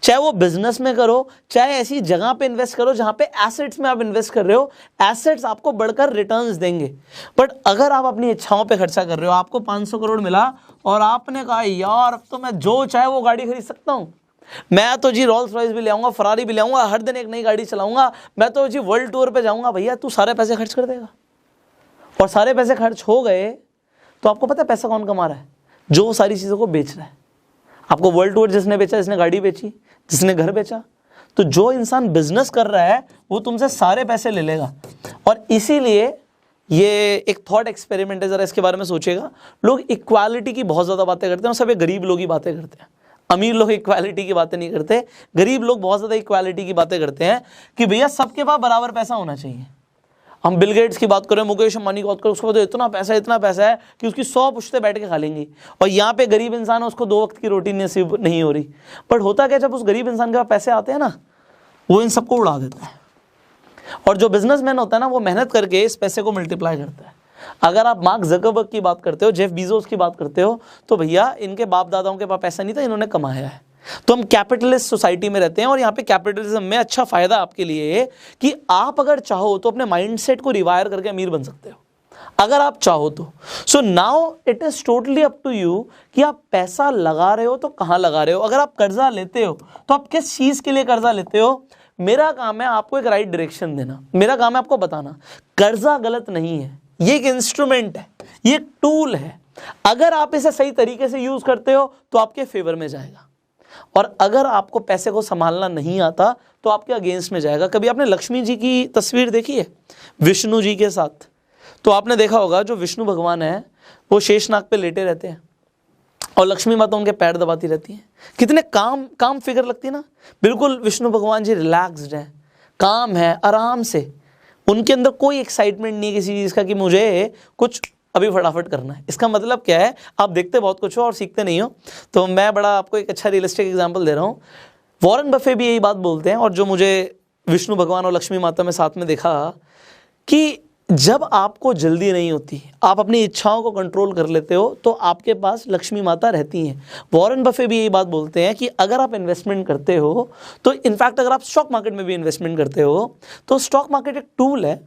चाहे वो बिजनेस में करो, चाहे ऐसी जगह पे इन्वेस्ट करो जहां पे एसेट्स में आप इन्वेस्ट कर रहे हो, एसेट्स आपको बढ़कर रिटर्न्स देंगे। बट अगर आप अपनी इच्छाओं पे खर्चा कर रहे हो, आपको 500 करोड़ मिला और आपने कहा यार अब तो मैं जो चाहे वो गाड़ी खरीद सकता हूं, मैं तो जी रोल्स रॉयस भी ले आऊंगा, फरारी भी ले आऊंगा, हर दिन एक नई गाड़ी चलाऊंगा, मैं तो जी वर्ल्ड टूर पे जाऊंगा। भैया तू सारे पैसे खर्च कर देगा, और सारे पैसे खर्च हो गए तो आपको पता है पैसा कौन कमा रहा है? जो वो सारी चीज़ों को बेच रहा है। आपको वर्ल्ड टूर जिसने बेचा, जिसने गाड़ी बेची, जिसने घर बेचा। तो जो इंसान बिजनेस कर रहा है वो तुमसे सारे पैसे ले लेगा। और इसीलिए ये एक थॉट एक्सपेरिमेंट है, जरा इसके बारे में सोचेगा। लोग इक्वालिटी की बहुत ज़्यादा बातें करते हैं और सब गरीब लोग ही बातें करते हैं। अमीर लोग इक्वालिटी की बातें नहीं करते, गरीब लोग बहुत ज़्यादा इक्वालिटी की बातें करते हैं कि भैया सबके पास बराबर पैसा होना चाहिए। हम बिल गेट्स की बात करें, मुकेश अंबानी की बात करें, उसके पास तो इतना पैसा है कि उसकी 100 पुश्ते बैठ के खा लेंगी, और यहाँ पे गरीब इंसान है उसको 2 वक्त की रोटी नसीब नहीं हो रही। बट होता क्या, जब उस गरीब इंसान के पास पैसे आते हैं ना, वो इन सबको उड़ा देता है। और जो बिजनेसमैन होता है ना, वो मेहनत करके इस पैसे को मल्टीप्लाई करता है। अगर आप मार्क ज़करबर्ग की बात करते हो, जेफ बीजोस की बात करते हो, तो भैया इनके बाप दादाओं के पास पैसा नहीं था, इन्होंने कमाया है। तो हम कैपिटलिस्ट सोसाइटी में रहते हैं, और यहाँ पे कैपिटलिज्म में अच्छा फायदा आपके लिए है कि आप अगर चाहो तो अपने माइंडसेट को रिवायर करके अमीर बन सकते हो, अगर आप चाहो तो। So now it is totally up to you कि आप पैसा लगा रहे हो तो कहाँ लगा रहे हो। अगर आप कर्जा लेते हो तो आप किस चीज के लिए कर्जा लेते हो? मेरा काम है आपको एक राइट डायरेक्शन देना, मेरा काम है आपको बताना कर्जा गलत नहीं है, ये एक इंस्ट्रूमेंट है, ये एक टूल है। अगर आप इसे सही तरीके से यूज करते हो तो आपके फेवर में जाएगा, और अगर आपको पैसे को संभालना नहीं आता तो आपके अगेंस्ट में जाएगा। कभी आपने लक्ष्मी जी की तस्वीर देखी है विष्णु जी के साथ? तो आपने देखा होगा जो विष्णु भगवान है वो शेषनाग पे लेटे रहते हैं और लक्ष्मी माता उनके पैर दबाती रहती हैं। कितने काम फिगर लगती है ना। बिल्कुल विष्णु भगवान जी रिलैक्स्ड हैं, काम है, आराम से। उनके अंदर कोई एक्साइटमेंट नहीं है किसी चीज़ का कि मुझे कुछ अभी फटाफट करना है। इसका मतलब क्या है? आप देखते बहुत कुछ हो और सीखते नहीं हो। तो मैं बड़ा आपको एक अच्छा रियलिस्टिक एग्जांपल दे रहा हूँ। वॉरेन बफे भी यही बात बोलते हैं, और जो मुझे विष्णु भगवान और लक्ष्मी माता में साथ में देखा कि जब आपको जल्दी नहीं होती, आप अपनी इच्छाओं को कंट्रोल कर लेते हो, तो आपके पास लक्ष्मी माता रहती हैं। वॉरेन बफे भी यही बात बोलते हैं कि अगर आप इन्वेस्टमेंट करते हो, तो इनफैक्ट अगर आप स्टॉक मार्केट में भी इन्वेस्टमेंट करते हो, तो स्टॉक मार्केट एक टूल है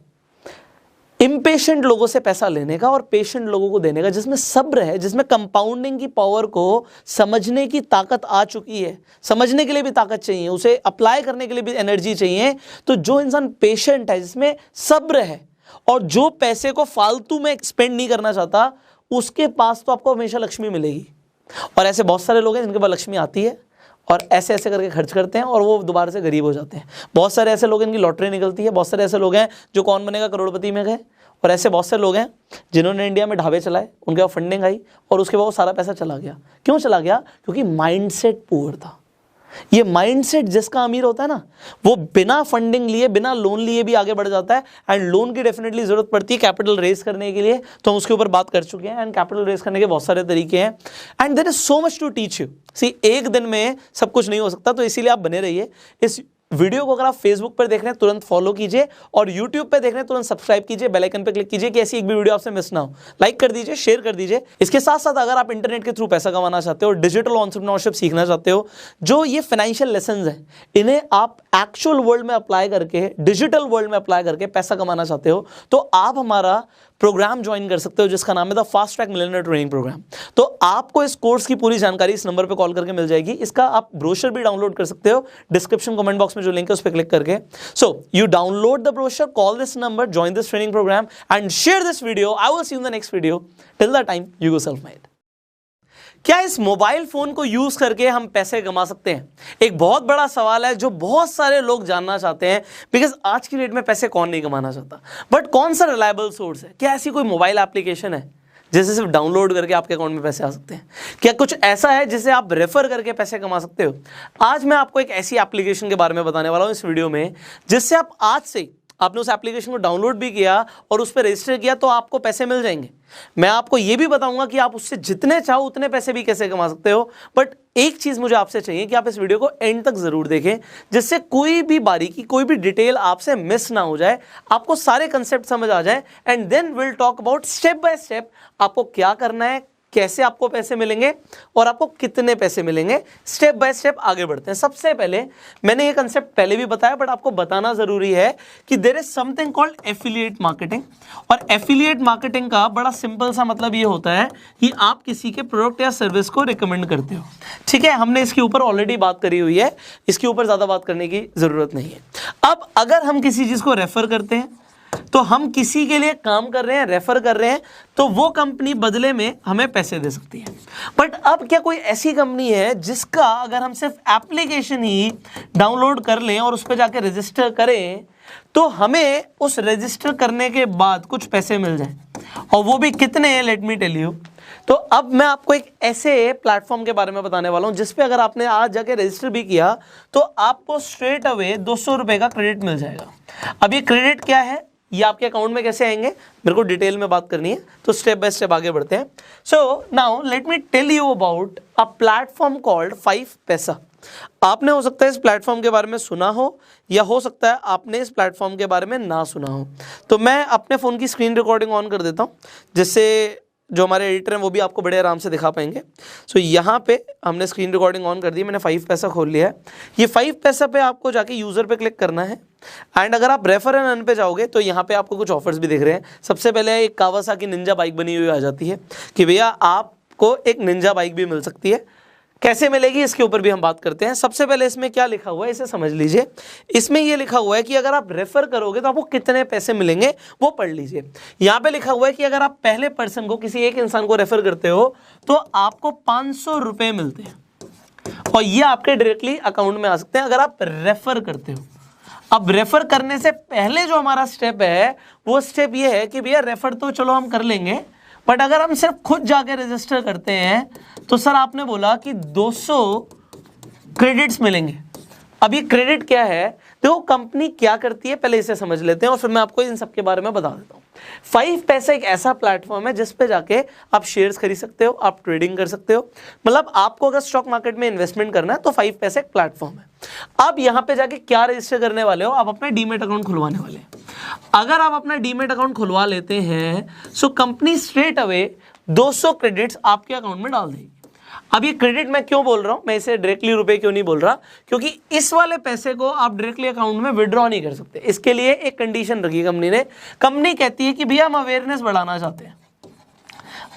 इम्पेशेंट लोगों से पैसा लेने का और पेशेंट लोगों को देने का, जिसमें सब्र है, जिसमें कंपाउंडिंग की पावर को समझने की ताकत आ चुकी है। समझने के लिए भी ताकत चाहिए, उसे अप्लाई करने के लिए भी एनर्जी चाहिए। तो जो इंसान पेशेंट है, जिसमें सब्र है, और जो पैसे को फालतू में एक्सपेंड नहीं करना चाहता, उसके पास तो आपको हमेशा लक्ष्मी मिलेगी। और ऐसे बहुत सारे लोग हैं जिनके पास लक्ष्मी आती है और ऐसे ऐसे करके खर्च करते हैं और वो दोबारा से गरीब हो जाते हैं। बहुत सारे ऐसे लोग हैं इनकी लॉटरी निकलती है। बहुत सारे ऐसे लोग हैं जो कौन बनेगा करोड़पति में गए, और ऐसे बहुत से लोग हैं जिन्होंने इंडिया में ढाबे चलाए, उनके पास फंडिंग आई और उसके बाद वो सारा पैसा चला गया। क्यों चला गया? क्योंकि माइंडसेट पुअर था। ये माइंडसेट जिसका अमीर होता है ना, वो बिना फंडिंग लिए, बिना लोन लिए भी आगे बढ़ जाता है। एंड लोन की डेफिनेटली जरूरत पड़ती है कैपिटल रेज करने के लिए, तो हम उसके ऊपर बात कर चुके हैं। एंड कैपिटल रेज करने के बहुत सारे तरीके हैं, and there is so much to teach you. See, एक दिन में सब कुछ नहीं हो सकता, तो इसीलिए आप बने रहिए। इस वीडियो को अगर आप फेसबुक पर देख रहे हैं तुरंत फॉलो कीजिए, और यूट्यूब पे देख रहे हैं तुरंत सब्सक्राइब कीजिए, बेल आइकन पे क्लिक कीजिए कि ऐसी एक भी वीडियो आपसे मिस ना हो। लाइक कर दीजिए, शेयर कर दीजिए। इसके साथ साथ अगर आप इंटरनेट के थ्रू पैसा कमाना चाहते हो, डिजिटल एंटरप्रेन्योरशिप सीखना चाहते हो, जो ये फाइनेंशियल लेसन्स हैं, इन्हें आप एक्चुअल वर्ल्ड में अप्लाई करके, डिजिटल वर्ल्ड में अप्लाई करके पैसा कमाना चाहते हो, तो आप हमारा प्रोग्राम ज्वाइन कर सकते हो जिसका नाम है the fast track millionaire training program. तो आपको इस कोर्स की पूरी जानकारी इस नंबर पे कॉल करके मिल जाएगी। इसका आप ब्रोशर भी डाउनलोड कर सकते हो, डिस्क्रिप्शन कमेंट बॉक्स में जो लिंक है उस पर क्लिक करके। So you download the brochure, call this number, join this training program and share this video. I will see you in the next video. Till the time, you go self made. क्या इस मोबाइल फोन को यूज करके हम पैसे कमा सकते हैं? एक बहुत बड़ा सवाल है जो बहुत सारे लोग जानना चाहते हैं, बिकॉज आज की डेट में पैसे कौन नहीं कमाना चाहता। बट कौन सा रिलायबल सोर्स है? क्या ऐसी कोई मोबाइल एप्लीकेशन है जिसे सिर्फ डाउनलोड करके आपके अकाउंट में पैसे आ सकते हैं? क्या कुछ ऐसा है जिसे आप रेफर करके पैसे कमा सकते हो? आज मैं आपको एक ऐसी एप्लीकेशन के बारे में बताने वाला हूं इस वीडियो में, जिससे आप आज से, आपने उस एप्लीकेशन को डाउनलोड भी किया और उस पर रजिस्टर किया तो आपको पैसे मिल जाएंगे। मैं आपको यह भी बताऊंगा कि आप उससे जितने चाहो उतने पैसे भी कैसे कमा सकते हो। बट एक चीज मुझे आपसे चाहिए कि आप इस वीडियो को एंड तक जरूर देखें, जिससे कोई भी बारीकी, कोई भी डिटेल आपसे मिस ना हो जाए, आपको सारे कंसेप्ट समझ आ जाए। And then will talk about step by step आपको क्या करना है, कैसे आपको पैसे मिलेंगे और आपको कितने पैसे मिलेंगे, स्टेप बाय स्टेप आगे बढ़ते हैं। सबसे पहले मैंने ये कंसेप्ट पहले भी बताया बट आपको बताना जरूरी है कि there is something called affiliate marketing. और एफिलिएट मार्केटिंग का बड़ा सिंपल सा मतलब ये होता है कि आप किसी के प्रोडक्ट या सर्विस को रिकमेंड करते हो। ठीक है, हमने इसके ऊपर ऑलरेडी बात करी हुई है, इसके ऊपर ज्यादा बात करने की जरूरत नहीं है। अब अगर हम किसी चीज को रेफर करते हैं तो हम किसी के लिए काम कर रहे हैं, रेफर कर रहे हैं, तो वो कंपनी बदले में हमें पैसे दे सकती है। बट अब क्या कोई ऐसी कंपनी है जिसका अगर हम सिर्फ एप्लीकेशन ही डाउनलोड कर लें और उस पर जाके रजिस्टर करें तो हमें उस रजिस्टर करने के बाद कुछ पैसे मिल जाएं, और वो भी कितने हैं, लेट मी टेल यू। तो अब मैं आपको एक ऐसे प्लेटफॉर्म के बारे में बताने वाला हूं जिसपे अगर आपने आज जाके रजिस्टर भी किया तो आपको स्ट्रेट अवे 200 रुपए का क्रेडिट मिल जाएगा। अब ये क्रेडिट क्या है, ये आपके अकाउंट में कैसे आएंगे, मेरे को डिटेल में बात करनी है, तो स्टेप बाय स्टेप आगे बढ़ते हैं। So now let me tell you about a platform called 5 Paisa. आपने हो सकता है इस प्लेटफॉर्म के बारे में सुना हो या हो सकता है आपने इस प्लेटफॉर्म के बारे में ना सुना हो। तो मैं अपने फ़ोन की स्क्रीन रिकॉर्डिंग ऑन कर देता हूँ जिससे जो हमारे एडिटर हैं वो भी आपको बड़े आराम से दिखा पाएंगे। सो यहाँ पे हमने स्क्रीन रिकॉर्डिंग ऑन कर दी, मैंने 5 पैसा खोल लिया है। ये 5 पैसा पे आपको जाके यूज़र पे क्लिक करना है एंड अगर आप रेफर एंड अर्न पे जाओगे तो यहाँ पे आपको कुछ ऑफर्स भी दिख रहे हैं। सबसे पहले एक कावासाकी निंजा बाइक बनी हुई आ जाती है कि भैया आपको एक निंजा बाइक भी मिल सकती है। कैसे मिलेगी इसके ऊपर भी हम बात करते हैं। सबसे पहले इसमें क्या लिखा हुआ है इसे समझ लीजिए। इसमें ये लिखा हुआ है कि अगर आप रेफर करोगे तो आपको कितने पैसे मिलेंगे वो पढ़ लीजिए। यहाँ पे लिखा हुआ है कि अगर आप पहले पर्सन को, किसी एक इंसान को रेफर करते हो तो आपको 500 रुपये मिलते हैं और ये आपके डायरेक्टली अकाउंट में आ सकते हैं अगर आप रेफर करते हो। अब रेफर करने से पहले जो हमारा स्टेप है वो स्टेप ये है कि भैया रेफर तो चलो हम कर लेंगे, बट अगर हम सिर्फ खुद जाके रजिस्टर करते हैं तो सर आपने बोला कि 200 क्रेडिट्स मिलेंगे। अब ये क्रेडिट क्या है, देखो कंपनी क्या करती है पहले इसे समझ लेते हैं और फिर मैं आपको इन सब के बारे में बता देता हूँ। 5 पैसा एक ऐसा प्लेटफॉर्म है जिस पे जाके आप शेयर्स खरीद सकते हो, आप ट्रेडिंग कर सकते हो। मतलब आपको अगर स्टॉक मार्केट में इन्वेस्टमेंट करना है तो 5 पैसा एक प्लेटफॉर्म है। अब यहाँ पे जाके क्या रजिस्टर करने वाले हो, आप अपना डीमेट अकाउंट खुलवाने वाले हैं। अगर आप अपना डीमेट अकाउंट खुलवा लेते हैं so company straight away 200 credits आपके अकाउंट में डाल देगी। अब ये क्रेडिट मैं क्यों बोल रहा हूं, मैं इसे डायरेक्टली रुपए क्यों नहीं बोल रहा, क्योंकि इस वाले पैसे को आप डायरेक्टली अकाउंट में विड्रॉ नहीं कर सकते। इसके लिए एक कंडीशन रखी कंपनी ने। कंपनी कहती है कि भैया हम अवेयरनेस बढ़ाना चाहते हैं।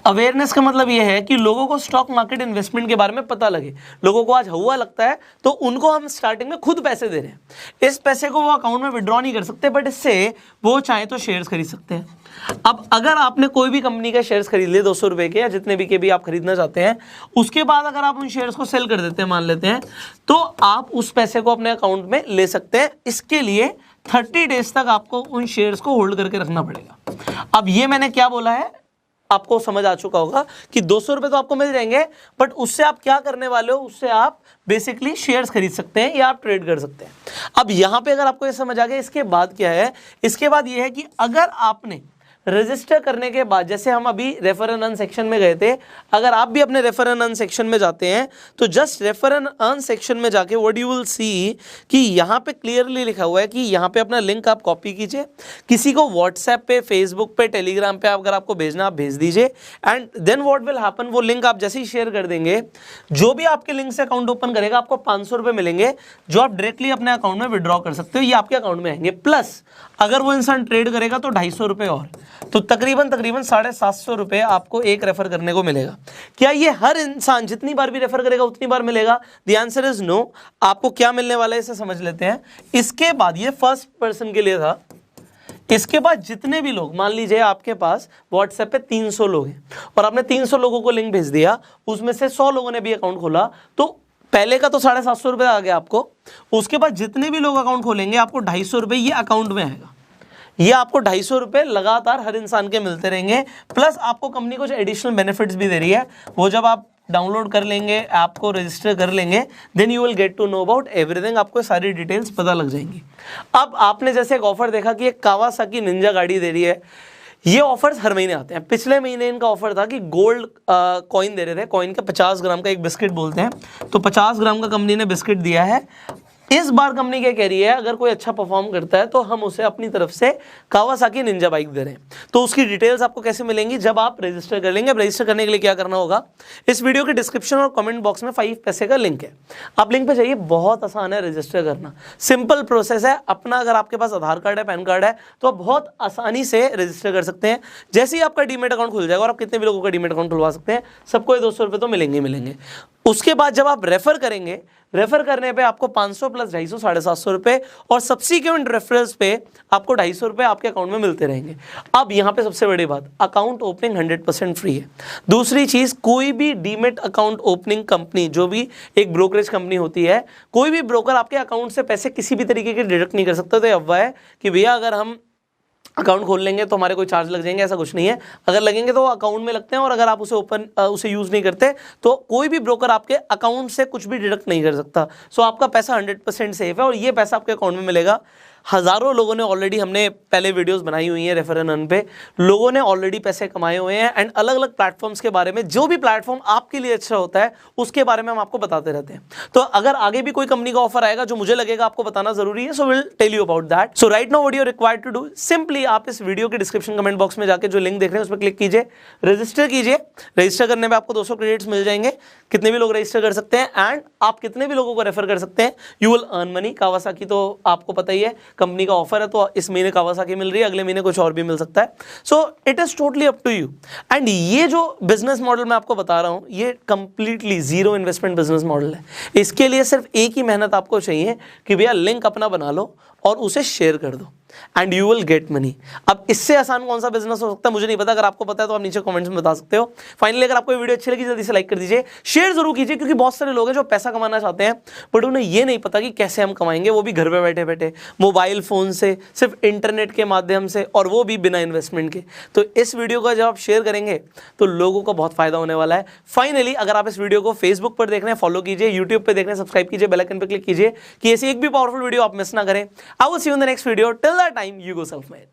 अवेयरनेस का मतलब यह है कि लोगों को स्टॉक मार्केट इन्वेस्टमेंट के बारे में पता लगे। लोगों को आज हुआ लगता है तो उनको हम स्टार्टिंग में खुद पैसे दे रहे हैं। इस पैसे को वो अकाउंट में विड्रॉ नहीं कर सकते, बट इससे वो चाहे तो शेयर्स खरीद सकते हैं। अब अगर आपने कोई भी कंपनी के शेयर्स खरीद लिए 200 रुपए के या जितने भी के भी आप खरीदना चाहते हैं, उसके बाद अगर आप उन शेयर्स को सेल कर देते हैं मान लेते हैं, तो आप उस पैसे को अपने अकाउंट में ले सकते हैं। इसके लिए 30 डेज तक आपको उन शेयर्स को होल्ड करके रखना पड़ेगा। अब ये मैंने क्या बोला है आपको समझ आ चुका होगा कि 200 रुपए तो आपको मिल जाएंगे, बट उससे आप क्या करने वाले हो, उससे आप बेसिकली शेयर्स खरीद सकते हैं या आप ट्रेड कर सकते हैं। अब यहां पे अगर आपको ये समझ आ गया, इसके बाद क्या है, इसके बाद ये है कि अगर आपने रजिस्टर करने के बाद, जैसे हम अभी रेफर एंड अर्न सेक्शन में गए थे, अगर आप भी अपने रेफर एंड अर्न सेक्शन में जाते हैं तो just refer and earn section में जाके व्हाट यू विल सी कि यहाँ पे क्लियरली लिखा हुआ है कि यहाँ पे अपना लिंक आप कॉपी कीजिए, किसी को व्हाट्सएप पे, फेसबुक पे, टेलीग्राम पे अगर आपको भेजना आप भेज दीजिए, and then what will happen, वो लिंक आप जैसे ही शेयर कर देंगे, जो भी आपके लिंक से अकाउंट ओपन करेगा आपको 500 रुपये मिलेंगे जो आप डायरेक्टली अपने अकाउंट में विड्रॉ कर सकते हो, ये आपके अकाउंट में आएंगे। प्लस अगर वो इंसान ट्रेड करेगा तो 250 रुपये और, तो तकरीबन 750 रुपये आपको एक रेफर करने को मिलेगा। क्या ये हर इंसान जितनी बार भी रेफर करेगा उतनी बार मिलेगा? The answer is no. आपको क्या मिलने वाला है इसे समझ लेते हैं। इसके बाद ये फर्स्ट पर्सन के लिए था। इसके बाद जितने भी लोग, मान लीजिए आपके पास व्हाट्सएप पे 300 लोग हैं और आपने 300 लोगों को लिंक भेज दिया, उसमें से 100 लोगों ने भी अकाउंट खोला, तो पहले का तो 750 रुपये आ गया आपको। उसके बाद जितने भी लोग अकाउंट खोलेंगे आपको 250 रुपये ये अकाउंट में आएगा। ये आपको 250 रुपये लगातार हर इंसान के मिलते रहेंगे। प्लस आपको कंपनी कुछ एडिशनल बेनिफिट्स भी दे रही है, वो जब आप डाउनलोड कर लेंगे, ऐप को रजिस्टर कर लेंगे, then you will get to know about everything, आपको सारी डिटेल्स पता लग जाएंगी। अब आपने जैसे एक ऑफर देखा कि एक कावासाकी निंजा गाड़ी दे रही है, ये ऑफर्स हर महीने आते हैं। पिछले महीने इनका ऑफर था कि गोल्ड कॉइन दे रहे थे, कॉइन का 50 ग्राम का एक बिस्किट बोलते हैं, तो 50 ग्राम का कंपनी ने बिस्किट दिया है। इस बार कंपनी क्या कह रही है, अगर कोई अच्छा परफॉर्म करता है तो हम उसे अपनी तरफ से कावासाकी निंजा बाइक दे रहे हैं। तो उसकी डिटेल्स आपको कैसे मिलेंगी, जब आप रजिस्टर कर लेंगे। अब रजिस्टर करने के लिए क्या करना होगा, इस वीडियो के डिस्क्रिप्शन और कमेंट बॉक्स में 5 पैसे का लिंक है, आप लिंक पे जाइए। बहुत आसान है रजिस्टर करना, सिंपल प्रोसेस है अपना। अगर आपके पास आधार कार्ड है, पैन कार्ड है, तो आप बहुत आसानी से रजिस्टर कर सकते हैं। जैसे ही आपका डीमेट अकाउंट खुल जाएगा, और आप कितने भी लोगों का डीमेट अकाउंट खुलवा सकते हैं, सबको 200 रुपये तो मिलेंगे। उसके बाद जब आप रेफर करेंगे, रेफर करने पे आपको 500 प्लस 250 750 रुपये, और सब्सिक्वेंट रेफरल्स पे आपको 250 रुपये आपके अकाउंट में मिलते रहेंगे। अब यहाँ पे सबसे बड़ी बात, अकाउंट ओपनिंग 100% फ्री है। दूसरी चीज़, कोई भी डीमेट अकाउंट ओपनिंग कंपनी, जो भी एक ब्रोकरेज कंपनी होती है, कोई भी ब्रोकर आपके अकाउंट से पैसे किसी भी तरीके के डिडक्ट नहीं कर सकता। तो ये अफवाह है कि भैया अगर हम अकाउंट खोल लेंगे तो हमारे कोई चार्ज लग जाएंगे, ऐसा कुछ नहीं है। अगर लगेंगे तो अकाउंट में लगते हैं, और अगर आप उसे यूज़ नहीं करते तो कोई भी ब्रोकर आपके अकाउंट से कुछ भी डिडक्ट नहीं कर सकता। सो आपका पैसा 100% सेफ है, और ये पैसा आपके अकाउंट में मिलेगा। हज़ारों लोगों ने ऑलरेडी, हमने पहले वीडियोस बनाई हुई हैं रेफर एंड अर्न पे, लोगों ने ऑलरेडी पैसे कमाए हुए हैं। एंड अलग अलग प्लेटफॉर्म्स के बारे में, जो भी प्लेटफॉर्म आपके लिए अच्छा होता है उसके बारे में हम आपको बताते रहते हैं। तो अगर आगे भी कोई कंपनी का ऑफर आएगा जो मुझे लगेगा आपको बताना जरूरी है, so will tell you about that. So right now what you are required to do, simply आप इस वीडियो के डिस्क्रिप्शन कमेंट बॉक्स में जाकर जो लिंक देख रहे हैं उस पर क्लिक कीजिए, रजिस्टर कीजिए। रजिस्टर करने में आपको 200 क्रेडिट्स मिल जाएंगे, कितने भी लोग रजिस्टर कर सकते हैं, एंड आप कितने भी लोगों को रेफर कर सकते हैं, you will earn money. Kawasaki तो आपको पता ही है, कंपनी का ऑफर है, तो इस महीने कावासाकी मिल रही है, अगले महीने कुछ और भी मिल सकता है। So it is totally up to you. And ये जो बिजनेस मॉडल मैं आपको बता रहा हूं, ये completely zero investment business model है। इसके लिए सिर्फ एक ही मेहनत आपको चाहिए कि भैया लिंक अपना बना लो और उसे शेयर कर दो, and you will get money. अब इससे आसान कौन सा बिजनेस हो सकता है मुझे नहीं पता, अगर आपको पता है तो आप नीचे कमेंट्स में बता सकते हो। फाइनली अगर आपको वीडियो अच्छी लगी जल्दी से लाइक कर दीजिए, शेयर जरूर कीजिए, क्योंकि बहुत सारे लोग हैं जो पैसा कमाना चाहते हैं बट उन्हें ये नहीं पता कि कैसे हम कमाएंगे, वो भी घर पे बैठे बैठे मोबाइल फोन से, सिर्फ इंटरनेट के माध्यम से, और वो भी बिना इन्वेस्टमेंट के। तो इस वीडियो का जब आप शेयर करेंगे तो लोगों को बहुत फायदा होने वाला है। फाइनली अगर आप इस वीडियो को फेसबुक पर देख रहे हैं, फॉलो कीजिए, यूट्यूब पर देख रहे हैं, सब्सक्राइब कीजिए, बेल आइकन पर क्लिक कीजिए कि ऐसी एक भी पावरफुल वीडियो आप मिस ना करें। आई will see you in the next video. Till that time, you go self-made.